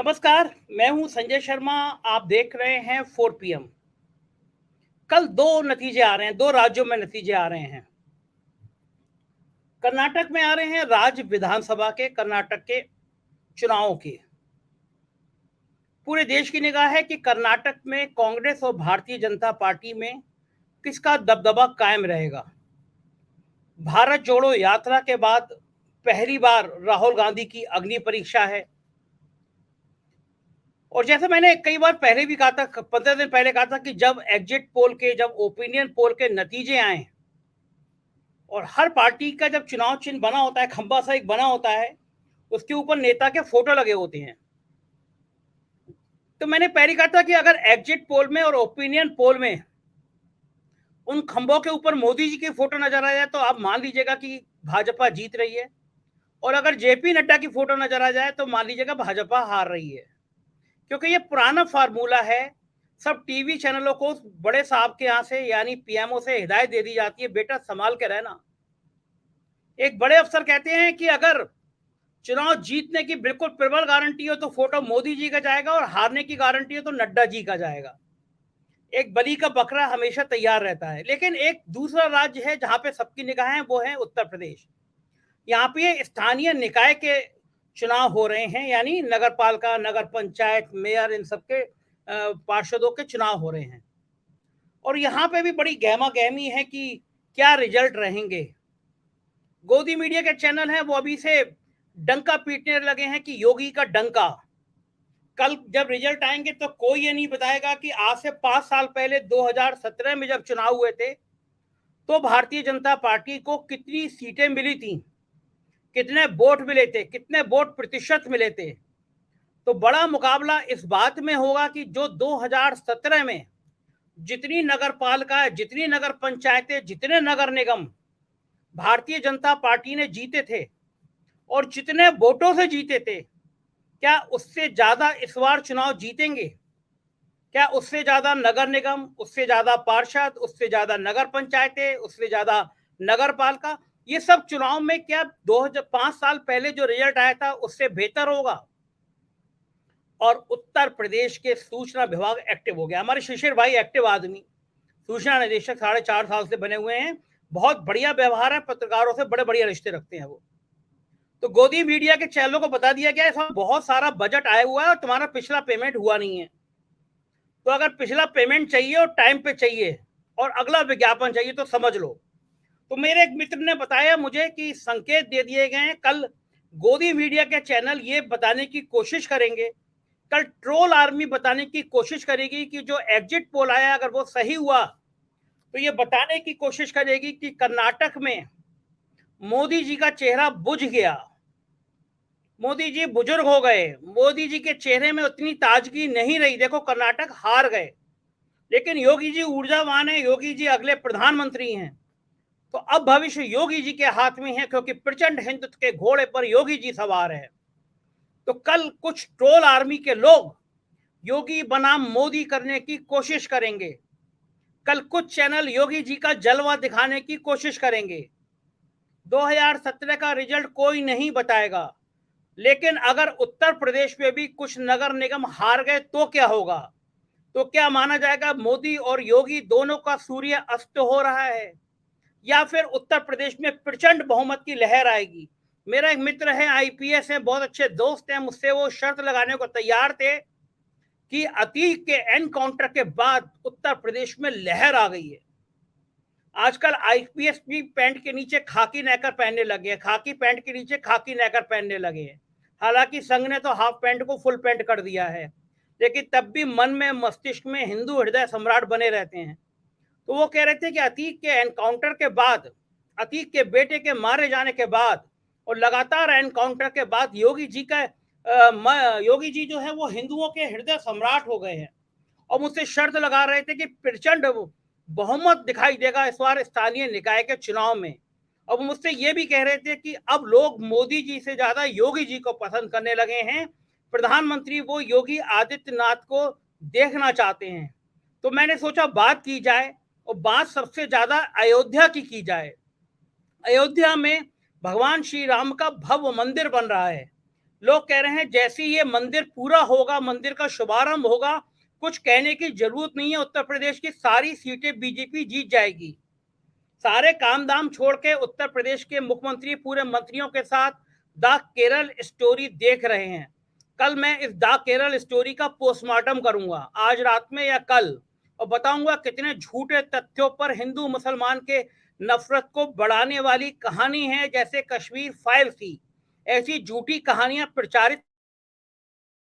नमस्कार। मैं हूं संजय शर्मा। आप देख रहे हैं 4 पीएम। कल दो नतीजे आ रहे हैं, दो राज्यों में नतीजे आ रहे हैं। कर्नाटक में आ रहे हैं राज्य विधानसभा के, कर्नाटक के चुनावों के। पूरे देश की निगाह है कि कर्नाटक में कांग्रेस और भारतीय जनता पार्टी में किसका दबदबा कायम रहेगा। भारत जोड़ो यात्रा के बाद पहली बार राहुल गांधी की अग्नि परीक्षा है। और जैसे मैंने कई बार पहले भी कहा था, 15 दिन पहले कहा था कि जब एग्जिट पोल के, जब ओपिनियन पोल के नतीजे आए और हर पार्टी का जब चुनाव चिन्ह बना होता है, खंबा सा एक बना होता है, उसके ऊपर नेता के फोटो लगे होते हैं। तो मैंने पहले कहा था कि अगर एग्जिट पोल में और ओपिनियन पोल में उन खंभों के ऊपर मोदी जी की फोटो नजर आ जाए तो आप मान लीजिएगा कि भाजपा जीत रही है, और अगर जेपी नड्डा की फोटो नजर आ जाए तो मान लीजिएगा भाजपा हार रही है। क्योंकि ये पुराना फार्मूला है। सब टीवी चैनलों को बड़े साहब के यहाँ से, यानी पीएमओ से हिदायत दे दी जाती है, बेटा संभाल के रहना। एक बड़े अफसर कहते हैं कि अगर चुनाव जीतने की बिल्कुल प्रबल गारंटी हो तो फोटो मोदी जी का जाएगा, और हारने की गारंटी हो तो नड्डा जी का जाएगा। एक बलि का बकरा हमेशा तैयार रहता है। लेकिन एक दूसरा राज्य है जहां पे सबकी निगाहें, वो है उत्तर प्रदेश। यहाँ पे स्थानीय निकाय के चुनाव हो रहे हैं, यानी नगर पालिका, नगर पंचायत, मेयर, इन सबके पार्षदों के चुनाव हो रहे हैं। और यहाँ पे भी बड़ी गहमा गहमी है कि क्या रिजल्ट रहेंगे। गोदी मीडिया के चैनल हैं, वो अभी से डंका पीटने लगे हैं कि योगी का डंका। कल जब रिजल्ट आएंगे तो कोई ये नहीं बताएगा कि आज से 5 साल पहले 2017 में जब चुनाव हुए थे तो भारतीय जनता पार्टी को कितनी सीटें मिली थी, कितने वोट मिले थे, कितने वोट प्रतिशत मिले थे। तो बड़ा मुकाबला इस बात में होगा कि जो 2017 में जितनी नगर पालिका, जितनी नगर पंचायतें, जितने नगर निगम भारतीय जनता पार्टी ने जीते थे और जितने वोटों से जीते थे, क्या उससे ज्यादा इस बार चुनाव जीतेंगे? क्या उससे ज्यादा नगर निगम, उससे ज्यादा पार्षद, उससे ज्यादा नगर पंचायतें, उससे ज्यादा नगर पालिका, ये सब चुनाव में क्या 5 साल पहले जो रिजल्ट आया था उससे बेहतर होगा? और उत्तर प्रदेश के सूचना विभाग एक्टिव हो गया। हमारे शिशिर भाई एक्टिव आदमी, सूचना निदेशक 4.5 साल से बने हुए हैं। बहुत बढ़िया व्यवहार है, पत्रकारों से बड़े बढ़िया रिश्ते रखते हैं वो। तो गोदी मीडिया के चैनलों को बता दिया गया है बहुत सारा बजट आया हुआ है और तुम्हारा पिछला पेमेंट हुआ नहीं है। तो अगर पिछला पेमेंट चाहिए और टाइम पे चाहिए और अगला विज्ञापन चाहिए तो समझ लो। तो मेरे एक मित्र ने बताया मुझे कि संकेत दे दिए गए हैं, कल गोदी मीडिया के चैनल ये बताने की कोशिश करेंगे, कल ट्रोल आर्मी बताने की कोशिश करेगी कि जो एग्जिट पोल आया अगर वो सही हुआ तो ये बताने की कोशिश करेगी कि कर्नाटक में मोदी जी का चेहरा बुझ गया, मोदी जी बुजुर्ग हो गए, मोदी जी के चेहरे में उतनी ताजगी नहीं रही। देखो कर्नाटक हार गए, लेकिन योगी जी ऊर्जावान है, योगी जी अगले प्रधानमंत्री हैं। तो अब भविष्य योगी जी के हाथ में है, क्योंकि प्रचंड हिंदुत्व के घोड़े पर योगी जी सवार है। तो कल कुछ ट्रोल आर्मी के लोग योगी बनाम मोदी करने की कोशिश करेंगे। कल कुछ चैनल योगी जी का जलवा दिखाने की कोशिश करेंगे। 2017 का रिजल्ट कोई नहीं बताएगा, लेकिन अगर उत्तर प्रदेश में भी कुछ नगर निगम हार गए तो क्या होगा? तो क्या माना जाएगा मोदी और योगी दोनों का सूर्य अस्त हो रहा है, या फिर उत्तर प्रदेश में प्रचंड बहुमत की लहर आएगी? मेरा एक मित्र है, आईपीएस है, बहुत अच्छे दोस्त हैं मुझसे, वो शर्त लगाने को तैयार थे कि अतीक के एनकाउंटर के बाद उत्तर प्रदेश में लहर आ गई है। आजकल आईपीएस भी पैंट के नीचे खाकी नेकर पहनने लगे हैं, खाकी पैंट के नीचे खाकी नेकर पहनने लगे हैं। हालांकि संघ ने तो हाफ पैंट को फुल पैंट कर दिया है, लेकिन तब भी मन में, मस्तिष्क में हिंदू हृदय सम्राट बने रहते हैं। तो वो कह रहे थे कि अतीक के एनकाउंटर के बाद, अतीक के बेटे के मारे जाने के बाद और लगातार एनकाउंटर के बाद योगी जी का योगी जी जो है वो हिंदुओं के हृदय सम्राट हो गए हैं। और मुझसे शर्त लगा रहे थे कि प्रचंड बहुमत दिखाई देगा इस बार स्थानीय निकाय के चुनाव में। और वो मुझसे ये भी कह रहे थे कि अब लोग मोदी जी से ज्यादा योगी जी को पसंद करने लगे हैं, प्रधानमंत्री वो योगी आदित्यनाथ को देखना चाहते हैं। तो मैंने सोचा बात की जाए, और बात सबसे ज्यादा अयोध्या की जाए। अयोध्या में भगवान श्री राम का भव्य मंदिर बन रहा है। लोग कह रहे हैं जैसे ये मंदिर पूरा होगा, मंदिर का शुभारंभ होगा, कुछ कहने की जरूरत नहीं है, उत्तर प्रदेश की सारी सीटें बीजेपी जीत जाएगी। सारे काम दाम छोड़ के उत्तर प्रदेश के मुख्यमंत्री पूरे मंत्रियों के साथ द केरल स्टोरी देख रहे हैं। कल मैं इस द केरल स्टोरी का पोस्टमार्टम करूंगा, आज रात में या कल, और बताऊंगा कितने झूठे तथ्यों पर हिंदू मुसलमान के नफरत को बढ़ाने वाली कहानी है। जैसे कश्मीर फाइल थी, ऐसी झूठी कहानियां प्रचारित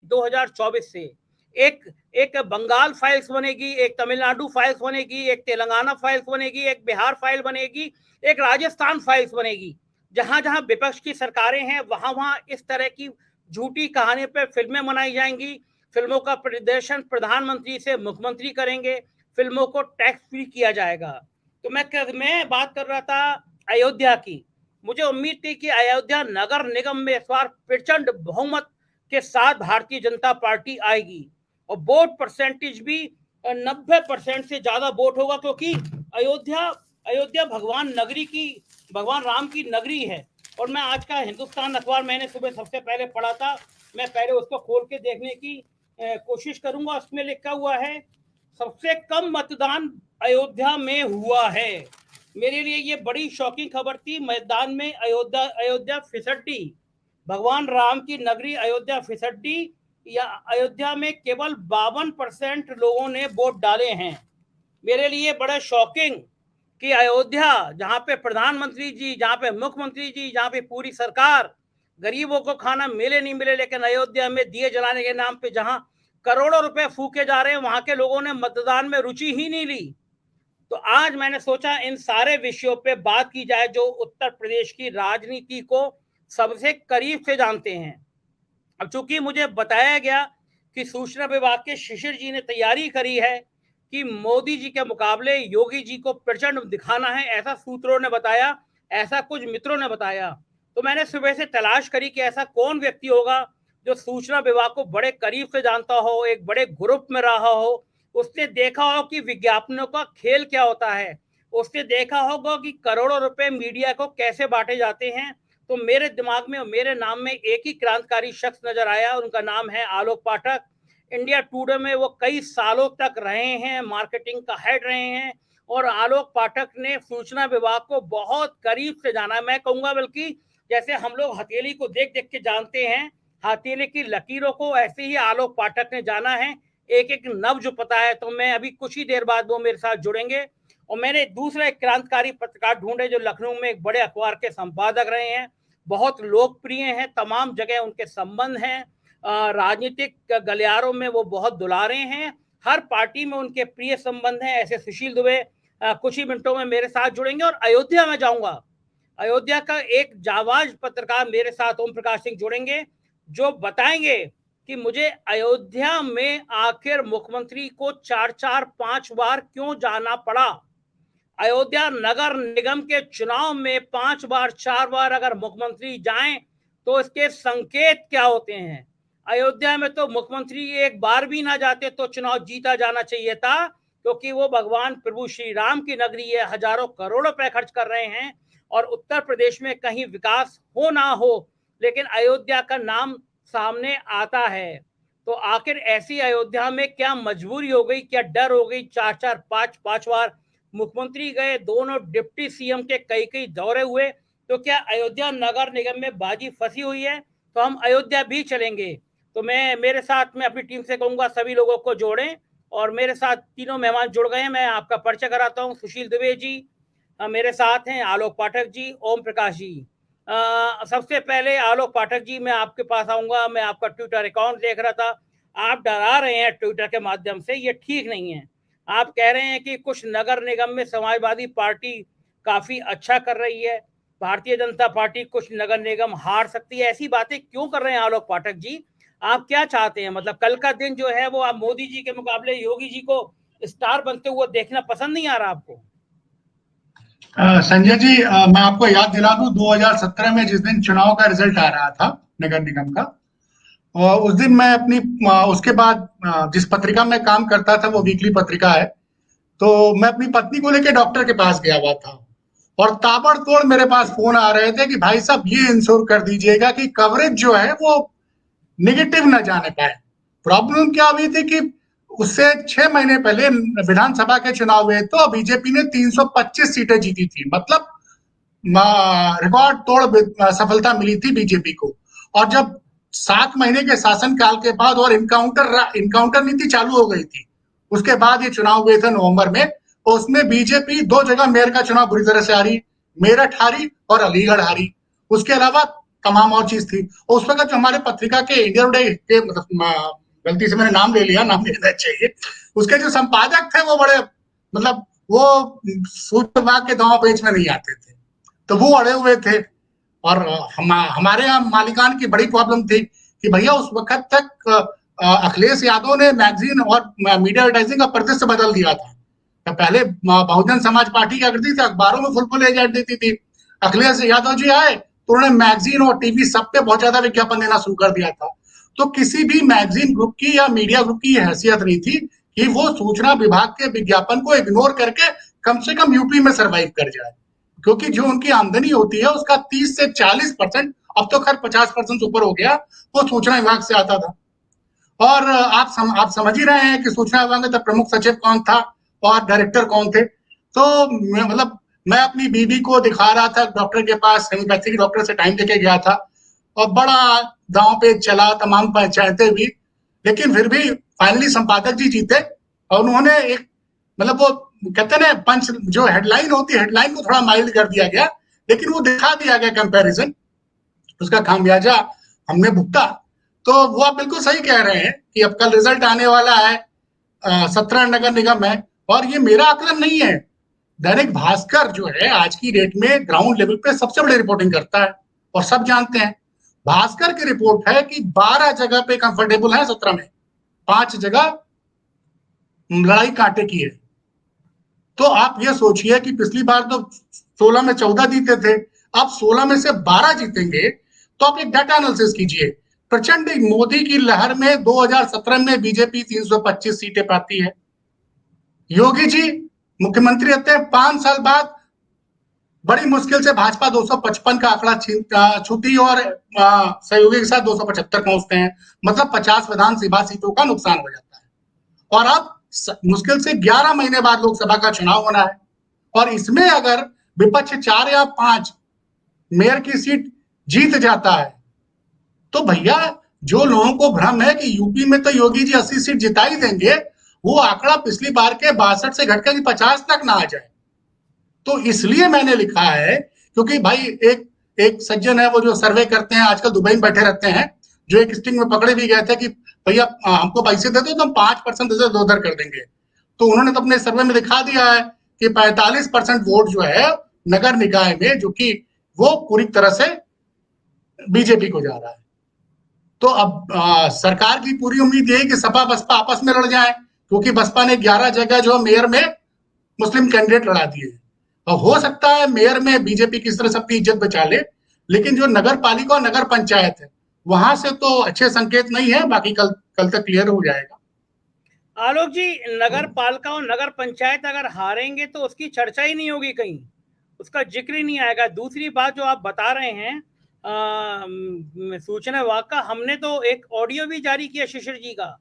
2024 से एक एक बंगाल फाइल्स बनेगी, एक तमिलनाडु फाइल्स बनेगी, एक तेलंगाना फाइल्स बनेगी, एक बिहार फाइल बनेगी, एक राजस्थान फाइल्स बनेगी। जहां जहां विपक्ष की सरकारें हैं वहां वहां इस तरह की झूठी कहानी पर फिल्में बनाई जाएंगी। फिल्मों का प्रदर्शन प्रधानमंत्री से मुख्यमंत्री करेंगे, फिल्मों को टैक्स फ्री किया जाएगा। तो मैं बात कर रहा था अयोध्या की। मुझे उम्मीद थी कि अयोध्या नगर निगम में इस बार प्रचंड बहुमत के साथ भारतीय जनता पार्टी आएगी और वोट परसेंटेज भी 90% से ज्यादा वोट होगा, क्योंकि अयोध्या अयोध्या भगवान राम की नगरी है। और मैं आज का हिंदुस्तान अखबार मैंने सुबह सबसे पहले पढ़ा था, मैं पहले उसको खोल के देखने की कोशिश करूंगा। उसमें लिखा हुआ है सबसे कम मतदान अयोध्या में हुआ है। मेरे लिए ये बड़ी शॉकिंग खबर थी। मैदान में अयोध्या फिसड्डी, भगवान राम की नगरी अयोध्या फिसड्डी, या अयोध्या में केवल 52% लोगों ने वोट डाले हैं। मेरे लिए बड़ा शॉकिंग कि अयोध्या, जहां पे प्रधानमंत्री जी, जहां पे मुख्यमंत्री जी, जहां पे पूरी सरकार, गरीबों को खाना मिले नहीं मिले, लेकिन अयोध्या में दिए जलाने के नाम पे जहां करोड़ों रुपए फूके जा रहे हैं, वहां के लोगों ने मतदान में रुचि ही नहीं ली। तो आज मैंने सोचा इन सारे विषयों पे बात की जाए जो उत्तर प्रदेश की राजनीति को सबसे करीब से जानते हैं। अब चूंकि मुझे बताया गया कि सूचना विभाग के शिशिर जी ने तैयारी करी है कि मोदी जी के मुकाबले योगी जी को प्रचंड दिखाना है, ऐसा सूत्रों ने बताया, ऐसा कुछ मित्रों ने बताया। तो मैंने सुबह से तलाश करी कि ऐसा कौन व्यक्ति होगा जो सूचना विभाग को बड़े करीब से जानता हो, एक बड़े ग्रुप में रहा हो, उसने देखा हो कि विज्ञापनों का खेल क्या होता है, उसने देखा होगा कि करोड़ों रुपए मीडिया को कैसे बांटे जाते हैं। तो मेरे दिमाग में और मेरे नाम में एक ही क्रांतिकारी शख्स नजर आया, उनका नाम है आलोक पाठक। इंडिया टुडे में वो कई सालों तक रहे हैं, मार्केटिंग का हेड रहे हैं, और आलोक पाठक ने सूचना विभाग को बहुत करीब से जाना। मैं कहूंगा बल्कि जैसे हम लोग हथेली को देख देख के जानते हैं हथेली की लकीरों को, ऐसे ही आलोक पाठक ने जाना है, एक एक नब्ज पता है। तो मैं अभी कुछ ही देर बाद वो मेरे साथ जुड़ेंगे। और मैंने दूसरा एक क्रांतिकारी पत्रकार ढूंढे जो लखनऊ में एक बड़े अखबार के संपादक रहे हैं, बहुत लोकप्रिय हैं, तमाम जगह उनके संबंध हैं, राजनीतिक गलियारों में वो बहुत दुलारे हैं, हर पार्टी में उनके प्रिय संबंध हैं। ऐसे सुशील दुबे कुछ ही मिनटों में मेरे साथ जुड़ेंगे और अयोध्या में जाऊंगा। अयोध्या का एक जाबाज पत्रकार मेरे साथ ओम प्रकाश सिंह जुड़ेंगे जो बताएंगे कि मुझे अयोध्या में आखिर मुख्यमंत्री को 4-4-5 बार क्यों जाना पड़ा। अयोध्या नगर निगम के चुनाव में 5 बार 4 बार अगर मुख्यमंत्री जाएं तो इसके संकेत क्या होते हैं। अयोध्या में तो मुख्यमंत्री एक बार भी ना जाते तो चुनाव जीता जाना चाहिए था, क्योंकि वो भगवान प्रभु श्री राम की नगरी है, हजारों करोड़ रुपए खर्च कर रहे हैं और उत्तर प्रदेश में कहीं विकास हो ना हो, लेकिन अयोध्या का नाम सामने आता है। तो आखिर ऐसी अयोध्या में क्या मजबूरी हो गई, क्या डर हो गई, 4-4-5 बार मुख्यमंत्री गए, दोनों डिप्टी सीएम के कई दौरे हुए, तो क्या अयोध्या नगर निगम में बाजी फंसी हुई है। तो हम अयोध्या भी चलेंगे। तो मेरे साथ में अपनी टीम से कहूंगा सभी लोगों को जोड़ें, और मेरे साथ तीनों मेहमान जुड़ गए हैं। मैं आपका परिचय कराता हूं, सुशील दुबे जी मेरे साथ हैं, आलोक पाठक जी, ओम प्रकाश जी। सबसे पहले आलोक पाठक जी, मैं आपके पास आऊंगा। मैं आपका ट्विटर अकाउंट देख रहा था, आप डरा रहे हैं ट्विटर के माध्यम से, ये ठीक नहीं है। आप कह रहे हैं कि कुछ नगर निगम में समाजवादी पार्टी काफी अच्छा कर रही है, भारतीय जनता पार्टी कुछ नगर निगम हार सकती है। ऐसी बातें क्यों कर रहे हैं आलोक पाठक जी? आप क्या चाहते हैं? मतलब कल का दिन जो है वो आप मोदी जी के मुकाबले योगी जी को स्टार बनते हुए देखना पसंद नहीं आ रहा आपको? संजय जी, मैं आपको याद दिला दूं 2017 में जिस दिन चुनाव का रिजल्ट आ रहा था नगर निगम का, और उस दिन मैं उसके बाद जिस पत्रिका में काम करता था वो वीकली पत्रिका है, तो मैं अपनी पत्नी को लेकर डॉक्टर के पास गया हुआ था और ताबड़तोड़ मेरे पास फोन आ रहे थे कि भाई साहब ये इंश्योर कर दीजिएगा कि कवरेज जो है वो नेगेटिव न जाने पाए। प्रॉब्लम क्या हुई थी कि उससे 6 महीने पहले विधानसभा के चुनाव हुए तो बीजेपी ने 325 सीटें जीती थी, मतलब रिकॉर्ड तोड़ सफलता मिली थी बीजेपी को। और जब 7 महीने के शासनकाल के बाद और इनकाउंटर नीति चालू हो गई थी, उसके बाद ये चुनाव हुए थे नवंबर में, तो उसमें बीजेपी 2 जगह मेयर का चुनाव बुरी तरह से हारी, मेरठ हारी और अलीगढ़ हारी। उसके अलावा तमाम और चीज थी। उस वक्त जो हमारे पत्रिका के इंडिया टुडे के, मतलब गलती से मैंने नाम ले लिया, नाम लेना चाहिए, उसके जो संपादक थे वो बड़े, मतलब वो सूचना विभाग के दांव पेच में नहीं आते थे, तो वो अड़े हुए थे। और हमारे यहाँ मालिकान की बड़ी प्रॉब्लम थी कि भैया उस वक्त तक अखिलेश यादव ने मैगजीन और मीडिया एडवर्टाइजिंग का परिदृश्य बदल दिया था। तो पहले बहुजन समाज पार्टी क्या करती थी, अखबारों में फुल एड देती थी। अखिलेश यादव जी आए तो उन्होंने मैगजीन और टीवी सब पे बहुत ज्यादा विज्ञापन देना शुरू कर दिया था। तो किसी भी मैगजीन ग्रुप की या मीडिया ग्रुप की हैसियत नहीं थी कि वो सूचना विभाग के विज्ञापन को इग्नोर करके कम से कम यूपी में सर्वाइव कर जाए, क्योंकि जो उनकी आमदनी होती है उसका 30 से 40%, अब तो खैर 50% ऊपर हो गया, वो सूचना विभाग से आता था। और आप समझ ही रहे हैं कि सूचना विभाग में तब प्रमुख सचिव कौन था और डायरेक्टर कौन थे। तो मतलब मैं अपनी बीबी को दिखा रहा था डॉक्टर के पास, हेमियोपैथी डॉक्टर से टाइम देके गया था, और बड़ा दांव पे चला, तमाम पंचायतें भी, लेकिन फिर भी फाइनली संपादक जी जीते। और उन्होंने एक, मतलब वो कहते हैं ना, पंच जो हेडलाइन होती है, हेडलाइन को थोड़ा माइल्ड कर दिया गया, लेकिन वो दिखा दिया गया कंपैरिजन, उसका खामियाजा हमने भुगता। तो वो आप बिल्कुल सही कह रहे हैं कि अब कल रिजल्ट आने वाला है, 17 नगर निगम है, और ये मेरा आकलन नहीं है। दैनिक भास्कर जो है आज की डेट में ग्राउंड लेवल पे सबसे बड़ी रिपोर्टिंग करता है और सब जानते हैं। भास्कर की रिपोर्ट है कि 12 जगह पे कंफर्टेबल है, 17 में 5 जगह लड़ाई कांटे की है। तो आप ये सोचिए कि पिछली बार तो 16 में 14 जीते थे, अब 16 में से 12 जीतेंगे। तो आप एक डाटा एनालिसिस कीजिए। प्रचंड मोदी की लहर में 2017 में बीजेपी 325 सीटें पाती है। योगी जी मुख्यमंत्री रहते हैं, 5 साल बाद बड़ी मुश्किल से भाजपा 255 का आंकड़ा छूती और सहयोगी के साथ 275 पहुंचते हैं, मतलब 50 विधानसभा सीटों का नुकसान हो जाता है। और अब मुश्किल से 11 महीने बाद लोकसभा का चुनाव होना है, और इसमें अगर विपक्ष 4 या 5 मेयर की सीट जीत जाता है, तो भैया जो लोगों को भ्रम है कि यूपी में तो योगी जी 80 सीट जिता ही देंगे, वो आंकड़ा पिछली बार के 62 से घटकर 50 तक ना आ जाए। तो इसलिए मैंने लिखा है, क्योंकि भाई एक एक सज्जन है, वो जो सर्वे करते हैं, आजकल दुबई में बैठे रहते हैं, जो एक स्टिंग में पकड़े भी गए थे कि भैया हमको पैसे दे दो तो हम 5% इधर उधर कर देंगे। तो उन्होंने तो अपने सर्वे में दिखा दिया है कि 45% वोट जो है नगर निकाय में, जो कि वो पूरी तरह से बीजेपी को जा रहा है। तो अब सरकार की पूरी उम्मीद यही कि सपा बसपा आपस में लड़ जाए, क्योंकि बसपा ने 11 जगह जो मेयर में मुस्लिम कैंडिडेट लड़ा दिए। और हो सकता है मेयर में बीजेपी किस तरह से अपनी इज्जत बचा ले, लेकिन जो नगर पालिका और नगर पंचायत है वहां से तो अच्छे संकेत नहीं है। बाकी कल तक क्लियर हो जाएगा। आलोक जी, नगर पालिका और नगर पंचायत अगर हारेंगे तो उसकी चर्चा ही नहीं होगी, कहीं उसका जिक्र ही नहीं आएगा। दूसरी बात जो आप बता रहे हैं सूचना विभाग का, हमने तो एक ऑडियो भी जारी किया शिशिर जी का,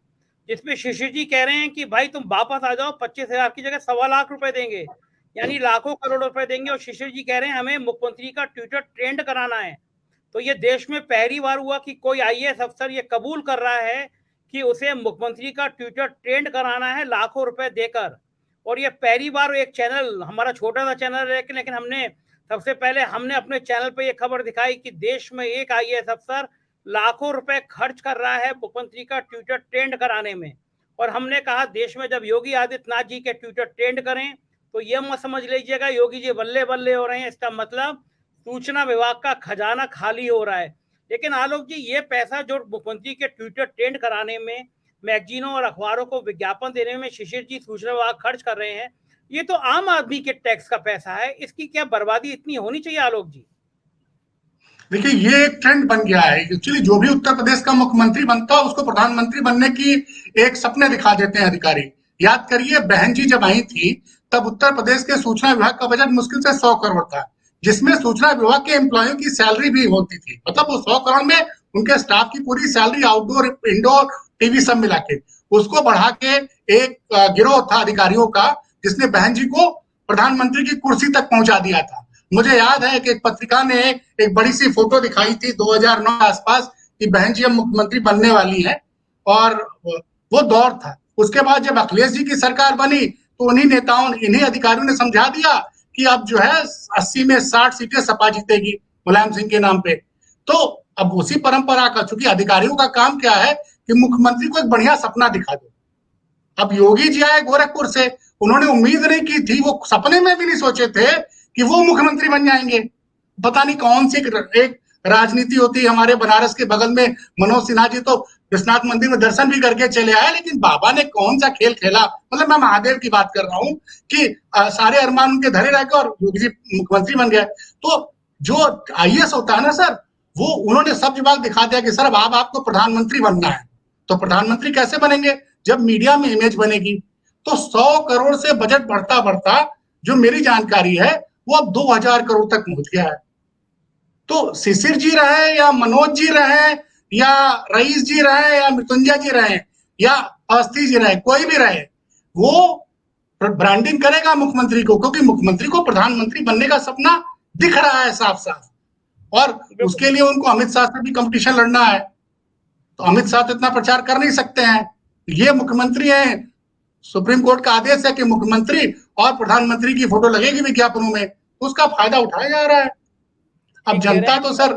जिसमें शिशिर जी कह रहे हैं कि भाई तुम वापस आ जाओ, 25,000 की जगह 1.25 लाख रुपए देंगे, यानी लाखों करोड़ रुपए देंगे। और शिशिर जी कह रहे हैं हमें मुख्यमंत्री का ट्विटर ट्रेंड कराना है। तो ये देश में पहली बार हुआ कि कोई आईएएस अफसर ये कबूल कर रहा है कि उसे मुख्यमंत्री का ट्विटर ट्रेंड कराना है लाखों रुपए देकर। और ये पहली बार एक चैनल, हमारा छोटा सा चैनल है, लेकिन हमने सबसे पहले हमने अपने चैनल पे ये खबर दिखाई कि देश में एक आईएएस अफसर लाखों रुपए खर्च कर रहा है मुख्यमंत्री का ट्विटर ट्रेंड कराने में। और हमने कहा देश में जब योगी आदित्यनाथ जी के ट्विटर ट्रेंड करें तो ये मत समझ लीजिएगा योगी जी बल्ले बल्ले हो रहे हैं, इसका मतलब सूचना विभाग का खजाना खाली हो रहा है। लेकिन आलोक जी, ये पैसा जो मुख्यमंत्री के ट्विटर ट्रेंड कराने में, मैगजीनों और अखबारों को विज्ञापन देने में शिशिर जी सूचना विभाग खर्च कर रहे हैं, ये तो आम आदमी के टैक्स का पैसा है। इसकी क्या बर्बादी इतनी होनी चाहिए आलोक जी? देखिए, ये एक ट्रेंड बन गया है। एक्चुअली जो भी उत्तर प्रदेश का मुख्यमंत्री बनता है उसको प्रधानमंत्री बनने की एक सपने दिखा देते हैं अधिकारी। याद करिए, बहन जी जब आई थी तब उत्तर प्रदेश के सूचना विभाग का बजट मुश्किल से 100 करोड़ था, जिसमें सूचना विभाग के एम्प्लॉयों की सैलरी भी होती थी। मतलब वो 100 करोड़ में उनके स्टाफ की पूरी सैलरी आउटडोर इंडोर टीवी सब मिला के, उसको बढ़ा के एक गिरोह था अधिकारियों का जिसने बहन जी को प्रधानमंत्री की कुर्सी तक पहुंचा दिया था। मुझे याद है कि एक पत्रिका ने एक बड़ी सी फोटो दिखाई थी 2009 के आसपास कि बहन जी अब मुख्यमंत्री बनने वाली है, और वो दौर था। उसके बाद जब अखिलेश जी की सरकार बनी तो उन्हीं नेताओं, इन्हीं अधिकारियों ने समझा दिया कि अब जो है 80 में 60 सीटें सपा जीतेगी मुलायम सिंह के नाम पे। तो अब उसी परंपरा का, चूंकि अधिकारियों का काम क्या है कि मुख्यमंत्री को एक बढ़िया सपना दिखा दो। अब योगी जी आए गोरखपुर से, उन्होंने उम्मीद नहीं की थी, वो सपने में भी नहीं सोचे थे कि वो मुख्यमंत्री बन जाएंगे। पता नहीं कौन सी एक राजनीति होती है। हमारे बनारस के बगल में मनोज सिन्हा जी तो विश्वनाथ मंदिर में दर्शन भी करके चले आए, लेकिन बाबा ने कौन सा खेल खेला। मतलब मैं महादेव की बात कर रहा हूँ कि सारे अरमान उनके धरे रह गए और योगी जी मुख्यमंत्री बन गए। तो जो आईएएस होता है ना सर, वो उन्होंने सब विभाग दिखा दिया कि सर अब आपको प्रधानमंत्री बनना है। तो प्रधानमंत्री कैसे बनेंगे? जब मीडिया में इमेज बनेगी। तो 100 करोड़ से बजट बढ़ता बढ़ता जो मेरी जानकारी है वो अब 2000 करोड़ तक पहुंच गया है। तो शिशिर जी रहे या मनोज जी रहे या रईस जी रहे या मृत्युंजय जी रहे या अवस्थी जी रहे, कोई भी रहे, वो ब्रांडिंग करेगा मुख्यमंत्री को, क्योंकि मुख्यमंत्री को प्रधानमंत्री बनने का सपना दिख रहा है साफ साफ। और उसके लिए उनको अमित शाह से भी कंपटीशन लड़ना है। तो अमित शाह तो इतना प्रचार कर नहीं सकते हैं। ये मुख्यमंत्री हैं, सुप्रीम कोर्ट का आदेश है कि मुख्यमंत्री और प्रधानमंत्री की फोटो लगेगी विज्ञापनों में, उसका फायदा उठाया जा रहा है। अब जनता तो सर,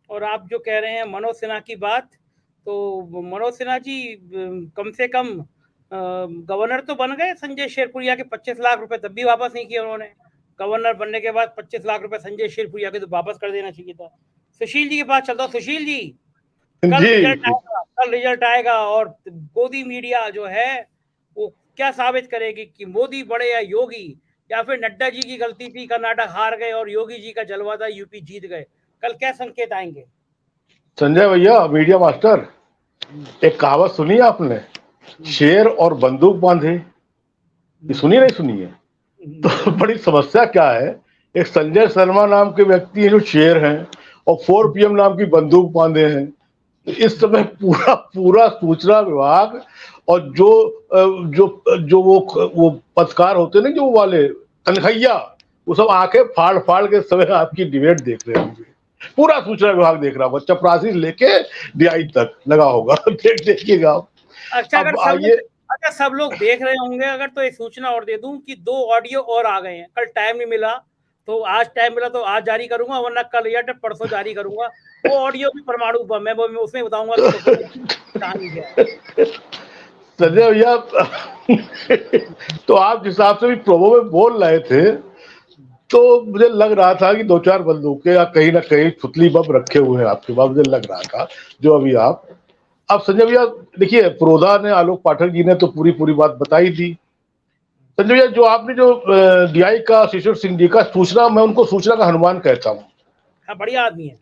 और आप जो कह रहे हैं मनोज सिन्हा की बात, तो मनोज सिन्हा जी कम से कम गवर्नर तो बन गए संजय शेरपुरिया के 25 लाख रुपए, तब भी वापस नहीं किए उन्होंने। गवर्नर बनने के बाद 25 लाख रुपए संजय शेरपुरिया के तो वापस कर देना चाहिए था। सुशील जी के पास चलता हूँ। सुशील जी, कल रिजल्ट आएगा और गोदी मीडिया जो है वो क्या साबित करेगी कि मोदी बड़े या योगी, या फिर नड्डा जी की गलती थी, कर्नाटक हार गए, और योगी जी का जलवा था, यूपी जीत गए। कल क्या संकेत आएंगे? संजय भैया, मीडिया मास्टर, एक कहावत सुनी है आपने, शेर और बंदूक बांधे? सुनी नहीं सुनी है? तो बड़ी समस्या क्या है, एक संजय शर्मा नाम के व्यक्ति हैं जो शेर हैं और 4 PM नाम की बंदूक बांधे हैं। इस समय पूरा सूचना विभाग और जो वो पत्रकार होते हैं ना, जो वाले तनखैया, वो सब आंखें फाड़ फाड़ के समय आपकी डिबेट देख रहे होंगे। पूरा सूचना विभाग देख रहा होगा, चपरासी लेके DI तक लगा होगा। देखिएगा। अच्छा, अगर सब लोग देख रहे होंगे, अगर तो एक सूचना और दे दूं कि 2 ऑडियो और आ गए हैं। कल टाइम नहीं मिला, तो आज टाइम मिला तो आज जारी करूंगा, वरना कल या परसों जारी करूंगा। वो ऑडियो भी परमाणु बम है, मैं उसमें बताऊंगा कहानी क्या है। संजय भैया, तो आप जिस हिसाब से भी प्रोमो में बोल रहे थे, तो मुझे लग रहा था कि 2-4 बंदूकें या कहीं ना कहीं फुतली बम रखे हुए हैं आपके पास, मुझे लग रहा था। जो अभी अब संजय भैया देखिए, प्रोधा ने, आलोक पाठक जी ने तो पूरी बात बताई दी। संजय भैया, जो आपने जो DI का, शिशिर सिंह जी का सूचना, मैं उनको सूचना का हनुमान कहता हूँ। हाँ, बढ़िया आदमी है।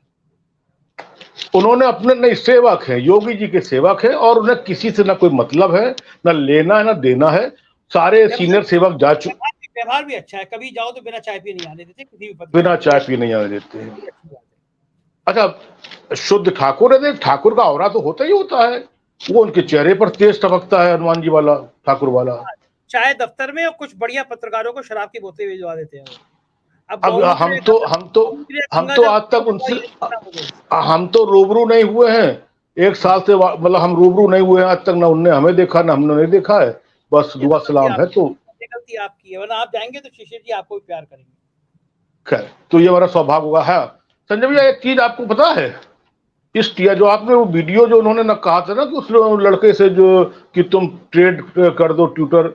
उन्होंने अपने नए सेवक हैं, योगी जी के सेवक हैं, और उन्हें किसी से ना कोई मतलब है, ना लेना है ना देना है। सारे सीनियर सेवक जा चुके। व्यवहार भी अच्छा है, कभी जाओ तो बिना चाय पिए नहीं आने देते, किसी भी बिना चाय पिए नहीं आने देते हैं। अच्छा, शुद्ध ठाकुर है, ठाकुर का औरा तो होता ही होता है, वो उनके चेहरे पर तेज टपकता है, हनुमान जी वाला, ठाकुर वाला। चाय दफ्तर में और कुछ बढ़िया पत्रकारों को शराब की बोतलें भिजवा देते हैं। अब हम तो आज तक उनसे, हम तो रूबरू नहीं हुए हैं 1 साल से, मतलब हम रूबरू नहीं हुए हैं आज तक, ना उनने हमें देखा ना हमने नहीं देखा है, बस दुआ सलाम है। तो गलती आपकी है, वरना आप जाएंगे तो शिशिर जी आपको भी प्यार करेंगे। खैर, तो ये हमारा सौभाग्य होगा। है संजय भैया, एक चीज आपको पता है, इस जो आपने वो वीडियो जो उन्होंने ना कहा था ना कि उस लड़के से जो कि तुम ट्रेड कर दो ट्विटर,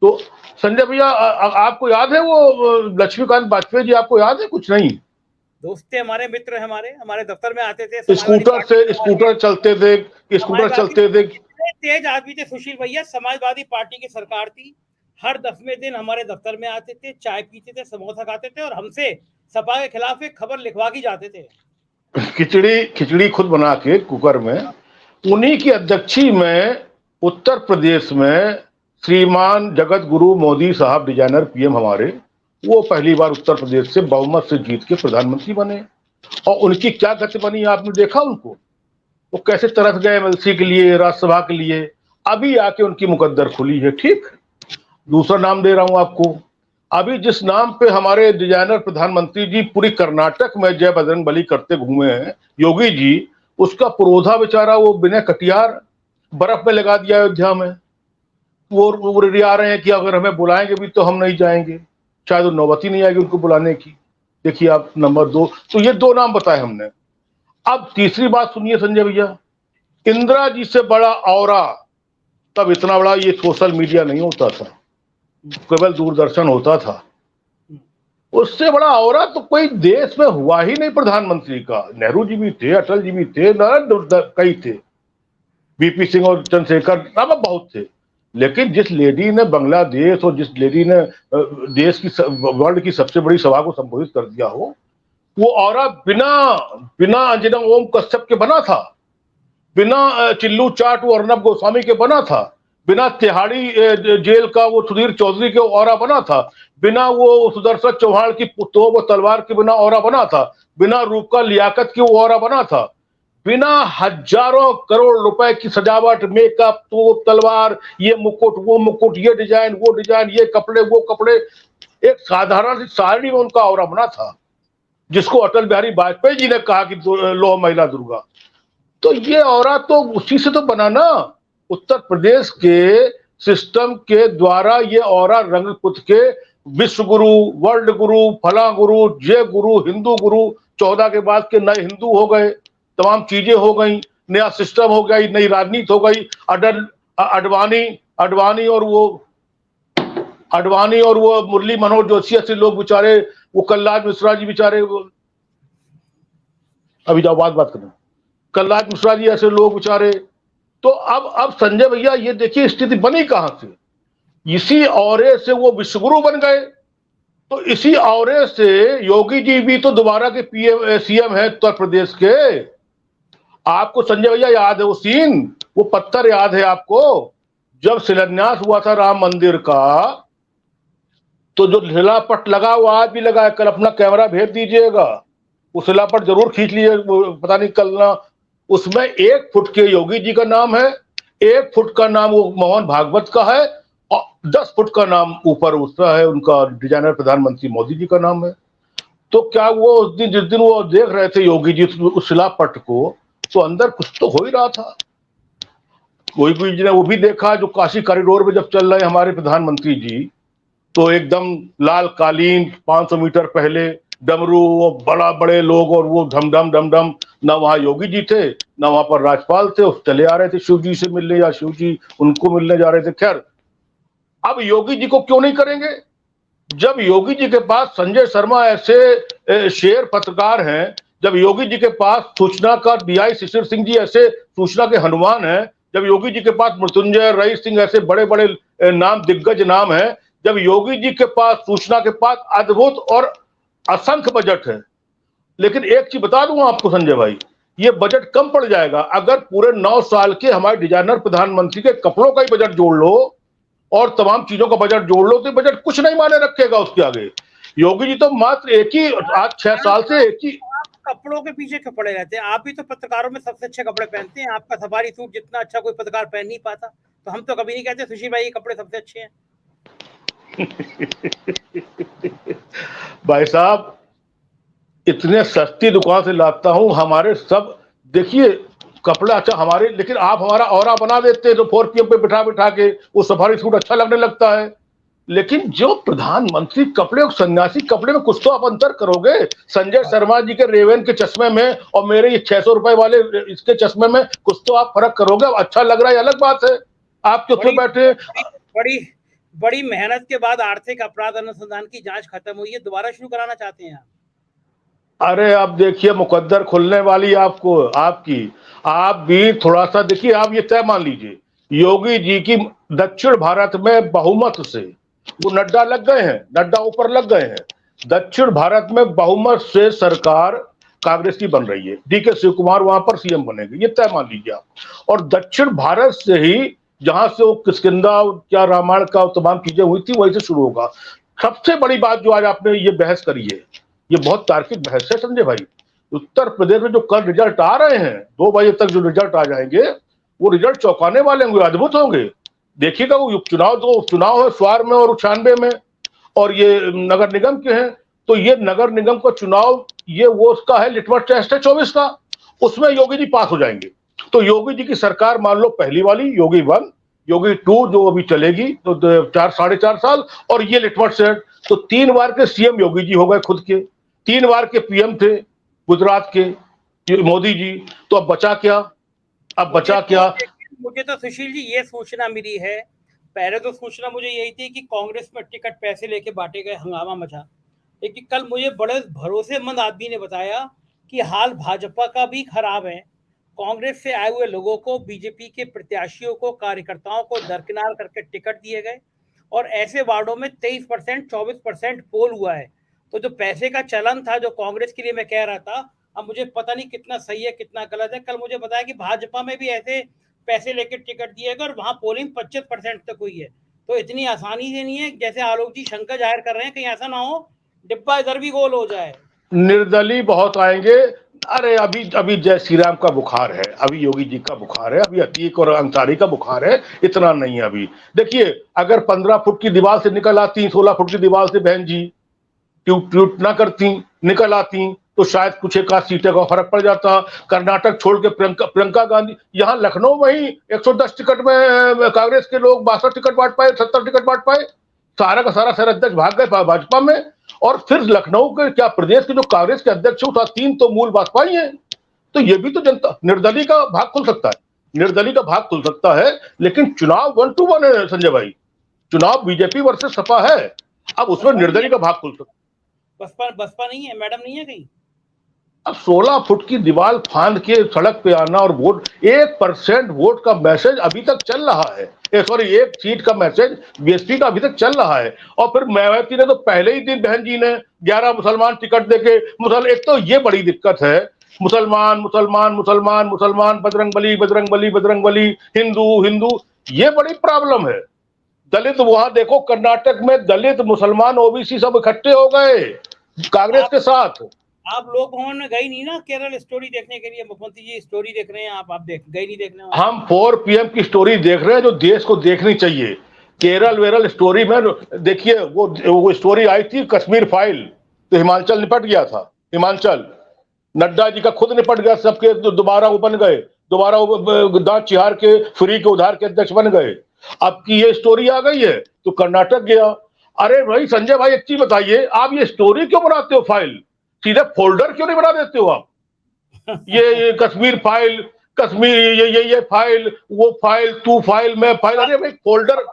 तो संजय भैया आपको याद है वो लक्ष्मीकांत वाजपेयी जी, आपको याद है? कुछ नहीं, दोस्त थे हमारे, मित्र हमारे दफ्तर में आते थे, स्कूटर चलते थे, तेज आदमी थे सुशील भैया। समाजवादी पार्टी की सरकार थी, हर 10वें दिन हमारे दफ्तर में आते थे, चाय पीते थे, समोसा खाते थे, और हमसे सपा के खिलाफ एक खबर लिखवा के जाते थे। खिचड़ी खुद बना के कुकर में। उन्हीं की अध्यक्षी में उत्तर प्रदेश में श्रीमान जगत गुरु मोदी साहब, डिजाइनर PM हमारे, वो पहली बार उत्तर प्रदेश से बहुमत से जीत के प्रधानमंत्री बने। और उनकी क्या गति बनी आपने देखा उनको, वो कैसे तरस गए एमएलसी के लिए, राज्यसभा के लिए। अभी आके उनकी मुकद्दर खुली है। ठीक, दूसरा नाम दे रहा हूं आपको। अभी जिस नाम पे हमारे डिजाइनर प्रधानमंत्री जी पूरी कर्नाटक में जय बजरंग बली करते घूमे हैं योगी जी, उसका पुरोधा बेचारा वो विनय कटियार बर्फ में लगा दिया अयोध्या में। वो रिया रहे हैं कि अगर हमें बुलाएंगे भी तो हम नहीं जाएंगे, शायद वो नौबत ही नहीं आएगी उनको बुलाने की। देखिए आप, नंबर 2, तो ये 2 नाम बताए हमने। अब तीसरी बात सुनिए संजय भैया, इंदिरा जी से बड़ा औरा तब इतना बड़ा ये सोशल मीडिया नहीं होता था, केवल दूरदर्शन होता था। उससे बड़ा औरा तो कोई देश में हुआ ही नहीं प्रधानमंत्री का। नेहरू जी भी थे, अटल जी भी थे, कई थे, बीपी सिंह और चंद्रशेखर, अब बहुत थे। लेकिन जिस लेडी ने बांग्लादेश और जिस लेडी ने देश की वर्ल्ड की सबसे बड़ी सभा को संबोधित कर दिया हो, वो औरा बिना अंजना ओम कश्यप के बना था, बिना चिल्लू चाट वो अर्नब गोस्वामी के बना था, बिना तिहाड़ी जेल का वो सुधीर चौधरी के औरा बना था, बिना वो सुदर्शन चौहान की तोप और तलवार के बिना औरा बना था, बिना रूपका लियाकत की वो औरा बना था, बिना हजारों करोड़ रुपए की सजावट, मेकअप, तोप, तलवार, ये मुकुट, वो मुकुट, ये डिजाइन, वो डिजाइन, ये कपड़े, वो कपड़े, एक साधारण सी साड़ी में उनका औरा बना था, जिसको अटल बिहारी वाजपेयी जी ने कहा कि लो महिला दुर्गा। तो ये औरा तो उसी से तो बना ना, उत्तर प्रदेश के सिस्टम के द्वारा ये औरा रंग पुत के विश्व गुरु, वर्ल्ड गुरु, फला गुरु, जय गुरु, हिंदू गुरु, 14 के बाद के नए हिंदू हो गए, तमाम चीजें हो गई, नया सिस्टम हो गई, नई राजनीति हो गई। अडवाणी और वो मुरली मनोहर जोशी ऐसे लोग बेचारे, वो कलराज मिश्रा जी बेचारे, अभी जाओ बात करें, कलराज मिश्रा जी ऐसे लोग बेचारे। तो अब संजय भैया ये देखिए स्थिति बनी कहां से, इसी औरे से वो विश्वगुरु बन गए। तो इसी औरे से योगी जी भी तो दोबारा के पीएम सीएम है उत्तर प्रदेश के। आपको संजय भैया याद है वो सीन, वो पत्थर याद है आपको, जब शिलान्यास हुआ था राम मंदिर का, तो जो शिलापट लगा वो आज भी लगा है, कल अपना कैमरा भेज दीजिएगा, वो शिलापट जरूर खींच लीजिए, पता नहीं कल ना, उसमें 1 फुट के योगी जी का नाम है, 1 फुट का नाम वो मोहन भागवत का है, और 10 फुट का नाम ऊपर उसका है उनका डिजाइनर प्रधानमंत्री मोदी जी का नाम है। तो क्या वो उस दिन, जिस दिन वो देख रहे थे योगी जी उस शिलापट को, तो अंदर कुछ तो हो ही रहा था। योगी जी ने वो भी देखा जो काशी कॉरिडोर में जब चल रहे हमारे प्रधानमंत्री जी, तो एकदम लाल कालीन, 500 मीटर पहले डमरू, बड़ा बड़े लोग, और वो ढमढम ढमढम, ना वहां योगी जी थे ना वहां पर राज्यपाल थे, चले आ रहे थे शिव जी से मिलने, या शिव जी उनको मिलने जा रहे थे। खैर, अब योगी जी को क्यों नहीं करेंगे, जब योगी जी के पास संजय शर्मा ऐसे शेर पत्रकार हैं, जब योगी जी के पास सूचना का डीआई शिशिर सिंह जी ऐसे सूचना के हनुमान हैं, जब योगी जी के पास मृत्युंजय रईस सिंह ऐसे बड़े बड़े नाम, दिग्गज नाम है, जब योगी जी के पास सूचना के पास अद्भुत और असंख्य बजट है। लेकिन एक चीज बता दूं आपको संजय भाई, ये बजट कम पड़ जाएगा अगर पूरे 9 साल के हमारे डिजाइनर प्रधानमंत्री के कपड़ों का ही बजट जोड़ लो और तमाम चीजों का बजट जोड़ लो, तो बजट कुछ नहीं माने रखेगा उसके आगे। योगी जी तो मात्र एक ही, आज 6 साल से एक ही। कपड़ों के पीछे क्यों पड़े रहते हैं? आप भी तो पत्रकारों में सबसे अच्छे कपड़े पहनते हैं, आपका सफारी सूट जितना अच्छा कोई पत्रकार पहन नहीं पाता। तो हम तो कभी नहीं कहते सुशील भाई ये कपड़े सबसे अच्छे हैं। भाई साहब, इतने सस्ती दुकान से लाता हूं, हमारे सब देखिए कपड़ा अच्छा हमारे, लेकिन आप हमारा औरा बना देते हैं, तो 4PM पे बिठा के वो सफारी सूट अच्छा लगने लगता है। लेकिन जो प्रधानमंत्री कपड़े और सन्यासी कपड़े में कुछ तो आप अंतर करोगे। संजय शर्मा जी के रेवेन के चश्मे में और मेरे ये 600 रुपए वाले इसके चश्मे में कुछ तो आप फर्क करोगे। अच्छा लग रहा है अलग बात है, आप क्यों बैठे। बड़ी मेहनत के बाद आर्थिक अपराध अनुसंधान की जांच खत्म हुई है, दोबारा शुरू कराना चाहते हैं आप? अरे अब देखिए मुकद्दर खुलने वाली आपको, आपकी, आप भी थोड़ा सा देखिए। आप ये तय मान लीजिए, योगी जी की दक्षिण भारत में बहुमत से वो नड्डा लग गए हैं, नड्डा ऊपर लग गए हैं। दक्षिण भारत में बहुमत से सरकार कांग्रेस की बन रही है, डीके शिव कुमार वहां पर सीएम बनेंगे, ये तय मान लीजिए आप। और दक्षिण भारत से ही जहां से वो किष्किंधा क्या रामायण का तमाम चीजें हुई थी वहीं से शुरू होगा। सबसे बड़ी बात जो आज आपने ये बहस करी है, ये बहुत तार्किक बहस है संजय भाई। उत्तर प्रदेश में जो कल रिजल्ट आ रहे हैं, 2 बजे तक जो रिजल्ट आ जाएंगे, वो रिजल्ट चौंकाने वाले होंगे, अद्भुत होंगे। देखिएगा, वो चुनाव है स्वार में और 96 में, और ये नगर निगम के हैं। तो ये नगर निगम का चुनाव, ये वो उसका है, लिटमस टेस्ट है 24 का, उसमें योगी जी पास हो जाएंगे। तो योगी जी की सरकार मान लो पहली वाली, योगी 1, योगी 2 जो अभी चलेगी तो 4-4.5 साल, और ये लिटमस टेस्ट, तो 3 बार के सीएम योगी जी हो गए खुद के, 3 बार के पीएम थे गुजरात के मोदी जी। तो अब बचा क्या, अब बचा क्या? मुझे तो सुशील जी ये सूचना मिली है, पहले तो सूचना मुझे यही थी कि कांग्रेस में टिकट पैसे लेके बांटे गए, हंगामा मचा। लेकिन कल मुझे बड़े भरोसेमंद आदमी ने बताया कि हाल भाजपा का भी खराब है। कांग्रेस से आए हुए लोगों को, बीजेपी के प्रत्याशियों को, कार्यकर्ताओं को दरकिनार करके टिकट दिए गए, और ऐसे वार्डों में 23%, 24% पोल हुआ है। तो जो पैसे का चलन था, जो कांग्रेस के लिए मैं कह रहा था, अब मुझे पता नहीं कितना सही है कितना गलत है। कल मुझे बताया कि भाजपा में भी ऐसे पैसे लेकर टिकट दिए गए, और वहां पोलिंग 25% तक हुई है। तो इतनी आसानी से नहीं है जैसे आलोक जी शंका जाहिर कर रहे हैं, कहीं ऐसा ना हो डिब्बा इधर भी गोल हो जाए। निर्दलीय बहुत आएंगे। अरे अभी जय श्री राम का बुखार है, अभी योगी जी का बुखार है, अभी अतीक और अंसारी का बुखार है, इतना नहीं है अभी। देखिए, अगर 15 फुट की दीवार से निकल आती, 16 फुट की दीवार से बहन जी ट्यूट ना करती, निकल आती, तो शायद कुछ एक आध सीटें का फर्क पड़ जाता। कर्नाटक छोड़ के प्रियंका गांधी, यहाँ लखनऊ में ही 110 टिकट में कांग्रेस के लोग 62 टिकट बांट पाए, 70 टिकट बांट पाए, सारा का सारा शहर अध्यक्ष भाग गए भाजपा में। और फिर लखनऊ के क्या प्रदेश के जो कांग्रेस के अध्यक्ष था, 3 तो मूल भाजपा ही है। तो ये भी तो जनता, निर्दलीय का भाग खुल सकता है, निर्दलीय का भाग खुल सकता है। लेकिन चुनाव 1 to 1 है संजय भाई, चुनाव बीजेपी वर्सेस सपा है, अब उसमें निर्दलीय का भाग खुल सकता है। बसपा नहीं है, मैडम नहीं है कहीं। अब 16 फुट की दीवार फांद के सड़क पे आना और वोट, 1% वोट का मैसेज अभी तक चल रहा है, सॉरी 1 सीट का मैसेज बीएसपी का अभी तक चल रहा है। और फिर मायावती ने तो पहले ही दिन बहन जी ने 11 मुसलमान टिकट देके एक तो ये बड़ी दिक्कत है, मुसलमान मुसलमान मुसलमान मुसलमान, बजरंग बली बजरंग बली बजरंग बली, हिंदू हिंदू, ये बड़ी प्रॉब्लम है। दलित, वहां देखो कर्नाटक में दलित मुसलमान ओबीसी सब इकट्ठे हो गए कांग्रेस के साथ। आप लोग भवन में गई नहीं ना केरल स्टोरी देखने के लिए, मुख्यमंत्री जी स्टोरी देख रहे हैं, आप गई नहीं देखने? हम 4 PM की स्टोरी देख रहे हैं जो देश को देखनी चाहिए। केरल वेरल स्टोरी में देखिए, वो स्टोरी आई थी कश्मीर फाइल, तो हिमाचल निपट गया था, हिमाचल नड्डा जी का खुद निपट गया, सबके दोबारा वो बन गए, दोबारा दांत चिहार के फ्री के उधार के अध्यक्ष बन गए। अब की ये स्टोरी आ गई है तो कर्नाटक गया। अरे भाई संजय भाई, एक चीज बताइए, आप ये स्टोरी क्यों बनाते हो फाइल, सीधे फोल्डर क्यों नहीं बना देते हो आप? ये कश्मीर फाइल, कश्मीर ये फाइल, वो फाइल, तू फाइल, मैं फाइल, अरे भाई फोल्डर,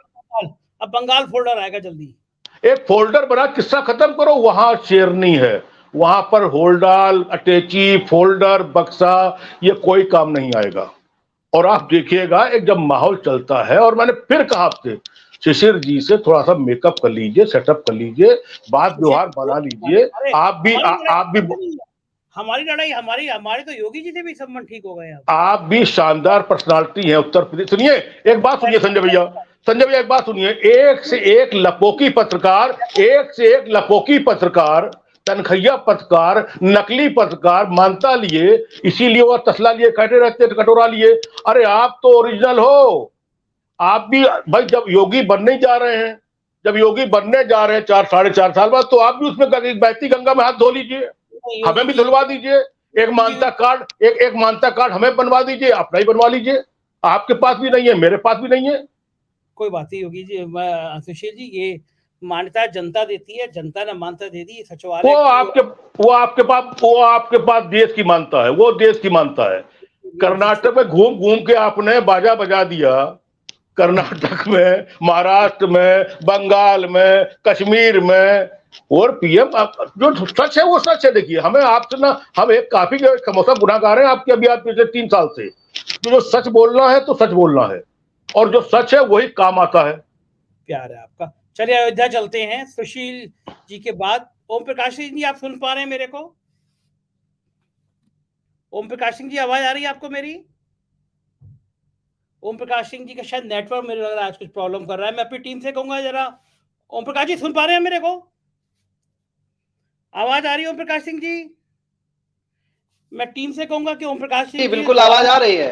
अब बंगाल फोल्डर आएगा जल्दी। एक फोल्डर बना, किस्सा खत्म करो, वहां शेरनी है, वहां पर होल्डाल, अटैची, फोल्डर, बक्सा, ये कोई काम नहीं आएगा। और आप देखिएगा, एक जब माहौल चलता है, और मैंने फिर कहा आपसे, शिशिर जी से थोड़ा सा मेकअप कर लीजिए, सेटअप कर लीजिए, बात व्यवहार बना लीजिए। आप भी हमारी लड़ाई, हमारे तो योगी जी से भी संबंध ठीक हो गए। आप भी शानदार पर्सनालिटी है उत्तर प्रदेश। सुनिए एक बात सुनिए संजय भैया, एक बात सुनिए, एक से एक लपोकी पत्रकार, एक से एक लपोकी पत्रकार, तनखैया पत्रकार, नकली पत्रकार मानता लिए, इसीलिए वो तसला लिए खड़े रहते, कटोरा लिए। अरे आप तो ओरिजिनल हो, आप भी भाई, जब योगी बनने जा रहे हैं, जब योगी बनने जा रहे हैं 4-4.5 साल बाद, तो आप भी उसमें बहती गंगा में हाथ धो लीजिए, हमें भी धुलवा दीजिए। एक मानता कार्ड, एक मानता कार्ड हमें बनवा दीजिए, अपना ही बनवा लीजिए। आपके पास भी नहीं है, मेरे पास भी नहीं है, कोई बात नहीं योगी जी, सुशील जी, ये मान्यता जनता देती है, जनता ने मान्यता दे दी सचिवालय। वो आपके पास देश की मानता है, वो देश की मानता है। कर्नाटक में घूम घूम के आपने बाजा बजा दिया, कर्नाटक में, महाराष्ट्र में, बंगाल में, कश्मीर में, और पीएम जो सच है वो सच है। देखिए, हमें आपसे ना, हम एक काफी समोसा गुनाहगार हैं आपके, अभी आप पिछले 3 साल से, तो जो सच बोलना है तो सच बोलना है, और जो सच है वही काम आता है। प्यार है आपका। चलिए अयोध्या चलते हैं सुशील जी के बाद। ओम प्रकाश सिंह जी, आप सुन पा रहे हैं मेरे को? ओम प्रकाश सिंह जी, आवाज आ रही है आपको मेरी? ओम प्रकाश सिंह जी का शायद नेटवर्क, मेरे लग रहा है आज कुछ प्रॉब्लम कर रहा है। मैं अपनी टीम से कहूंगा जरा, ओम प्रकाश जी सुन पा रहे हैं मेरे को? आवाज आ रही है ओम प्रकाश सिंह जी? मैं टीम से कहूंगा कि ओम प्रकाश सिंह जी बिल्कुल आवाज आ रही है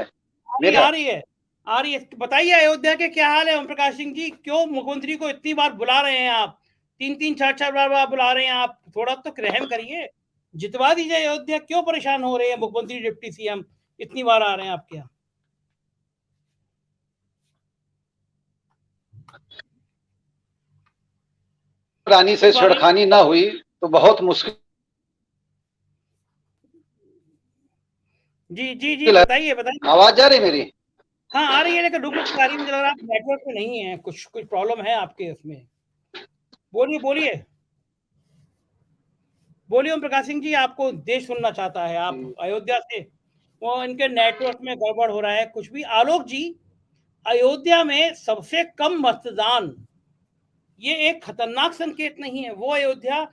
आ रही है। बताइए अयोध्या के क्या हाल है ओम प्रकाश सिंह जी? क्यों मुख्यमंत्री को इतनी बार बुला रहे हैं आप? 3-3 4-4 बार बुला रहे हैं आप। थोड़ा तो रहम करिए, जितवा दीजिए अयोध्या। क्यों परेशान हो रहे हैं मुख्यमंत्री, डिप्टी सीएम इतनी बार आ रहे हैं आपके यहाँ? रानी से छेड़खानी ना हुई तो बहुत मुश्किल। जी जी जी बताइए बताइए। आवाज आ रही मेरी? हाँ आ रही है, लेकिन रुक रुक आ रही है। मुझे लग रहा है आप नेटवर्क पे नहीं है, कुछ प्रॉब्लम है आपके उसमें। बोलिए बोलिए बोलिए ओम प्रकाश सिंह जी, आपको देश सुनना चाहता है। आप अयोध्या से, वो इनके नेटवर्क में गड़बड़ हो रहा है कुछ भी। आलोक जी, अयोध्या में सबसे कम मतदान, ये एक खतरनाक संकेत नहीं है? वो अयोध्या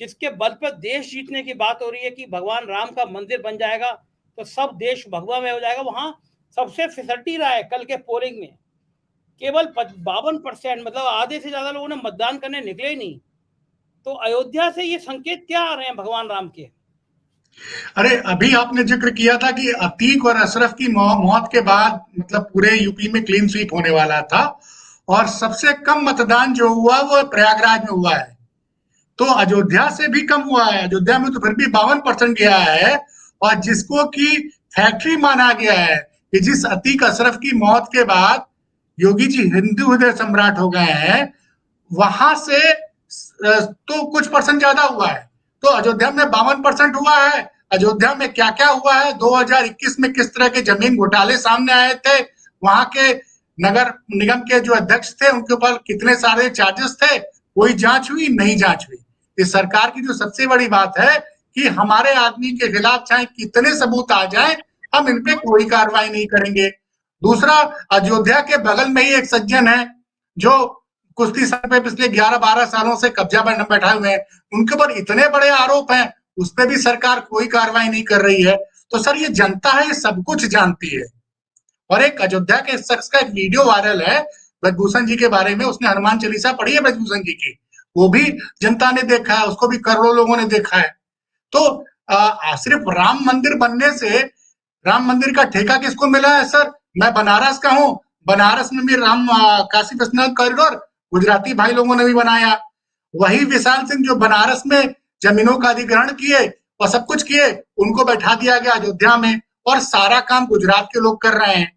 जिसके बल पर देश जीतने की बात हो रही है कि भगवान राम का मंदिर बन जाएगा तो सब देश भगवामय हो जाएगा, वहां सबसे फिसलती रहा है। कल के पोलिंग में केवल 52%, मतलब आधे से ज्यादा लोगों ने मतदान करने निकले ही नहीं। तो अयोध्या से ये संकेत क्या आ रहे हैं भगवान राम के? अरे अभी आपने जिक्र किया था कि अतीक और अशरफ की मौत के बाद मतलब पूरे यूपी में क्लीन स्वीप होने वाला था, और सबसे कम मतदान जो हुआ वो प्रयागराज में हुआ है। तो अयोध्या से भी कम हुआ है। अयोध्या में तो फिर भी 52% गया है। और जिसको कि फैक्ट्री माना गया है कि जिस अतीक अशरफ की मौत के बाद योगी जी हिंदू हृदय सम्राट हो गए हैं, वहां से तो कुछ परसेंट ज्यादा हुआ है। तो अयोध्या में 52% हुआ है। अयोध्या में क्या क्या हुआ है, 2021 में किस तरह के जमीन घोटाले सामने आए थे, वहां के नगर निगम के जो अध्यक्ष थे उनके ऊपर कितने सारे चार्जेस थे, कोई जांच हुई? नहीं जांच हुई। इस सरकार की जो सबसे बड़ी बात है कि हमारे आदमी के खिलाफ चाहे कितने सबूत आ जाए, हम इन पे कोई कार्रवाई नहीं करेंगे। दूसरा, अयोध्या के बगल में ही एक सज्जन है जो कुश्ती सर पे पिछले 11-12 सालों से कब्जा बैठाए हुए हैं, उनके ऊपर इतने बड़े आरोप हैं, उस पर भी सरकार कोई कार्रवाई नहीं कर रही है। तो सर ये जनता है, ये सब कुछ जानती है। और एक अयोध्या के शख्स का एक वीडियो वायरल है ब्रजभूषण जी के बारे में, उसने हनुमान चालीसा पढ़ी है ब्रजभूषण जी की, वो भी जनता ने देखा है, उसको भी करोड़ों लोगों ने देखा है। तो सिर्फ राम मंदिर बनने से, राम मंदिर का ठेका किसको मिला है सर? मैं बनारस का हूँ, बनारस में भी राम काशी विश्वनाथ कॉरिडोर गुजराती भाई लोगों ने भी बनाया। वही विशाल सिंह जो बनारस में जमीनों का अधिग्रहण किए और सब कुछ किए, उनको बैठा दिया गया अयोध्या में, और सारा काम गुजरात के लोग कर रहे हैं।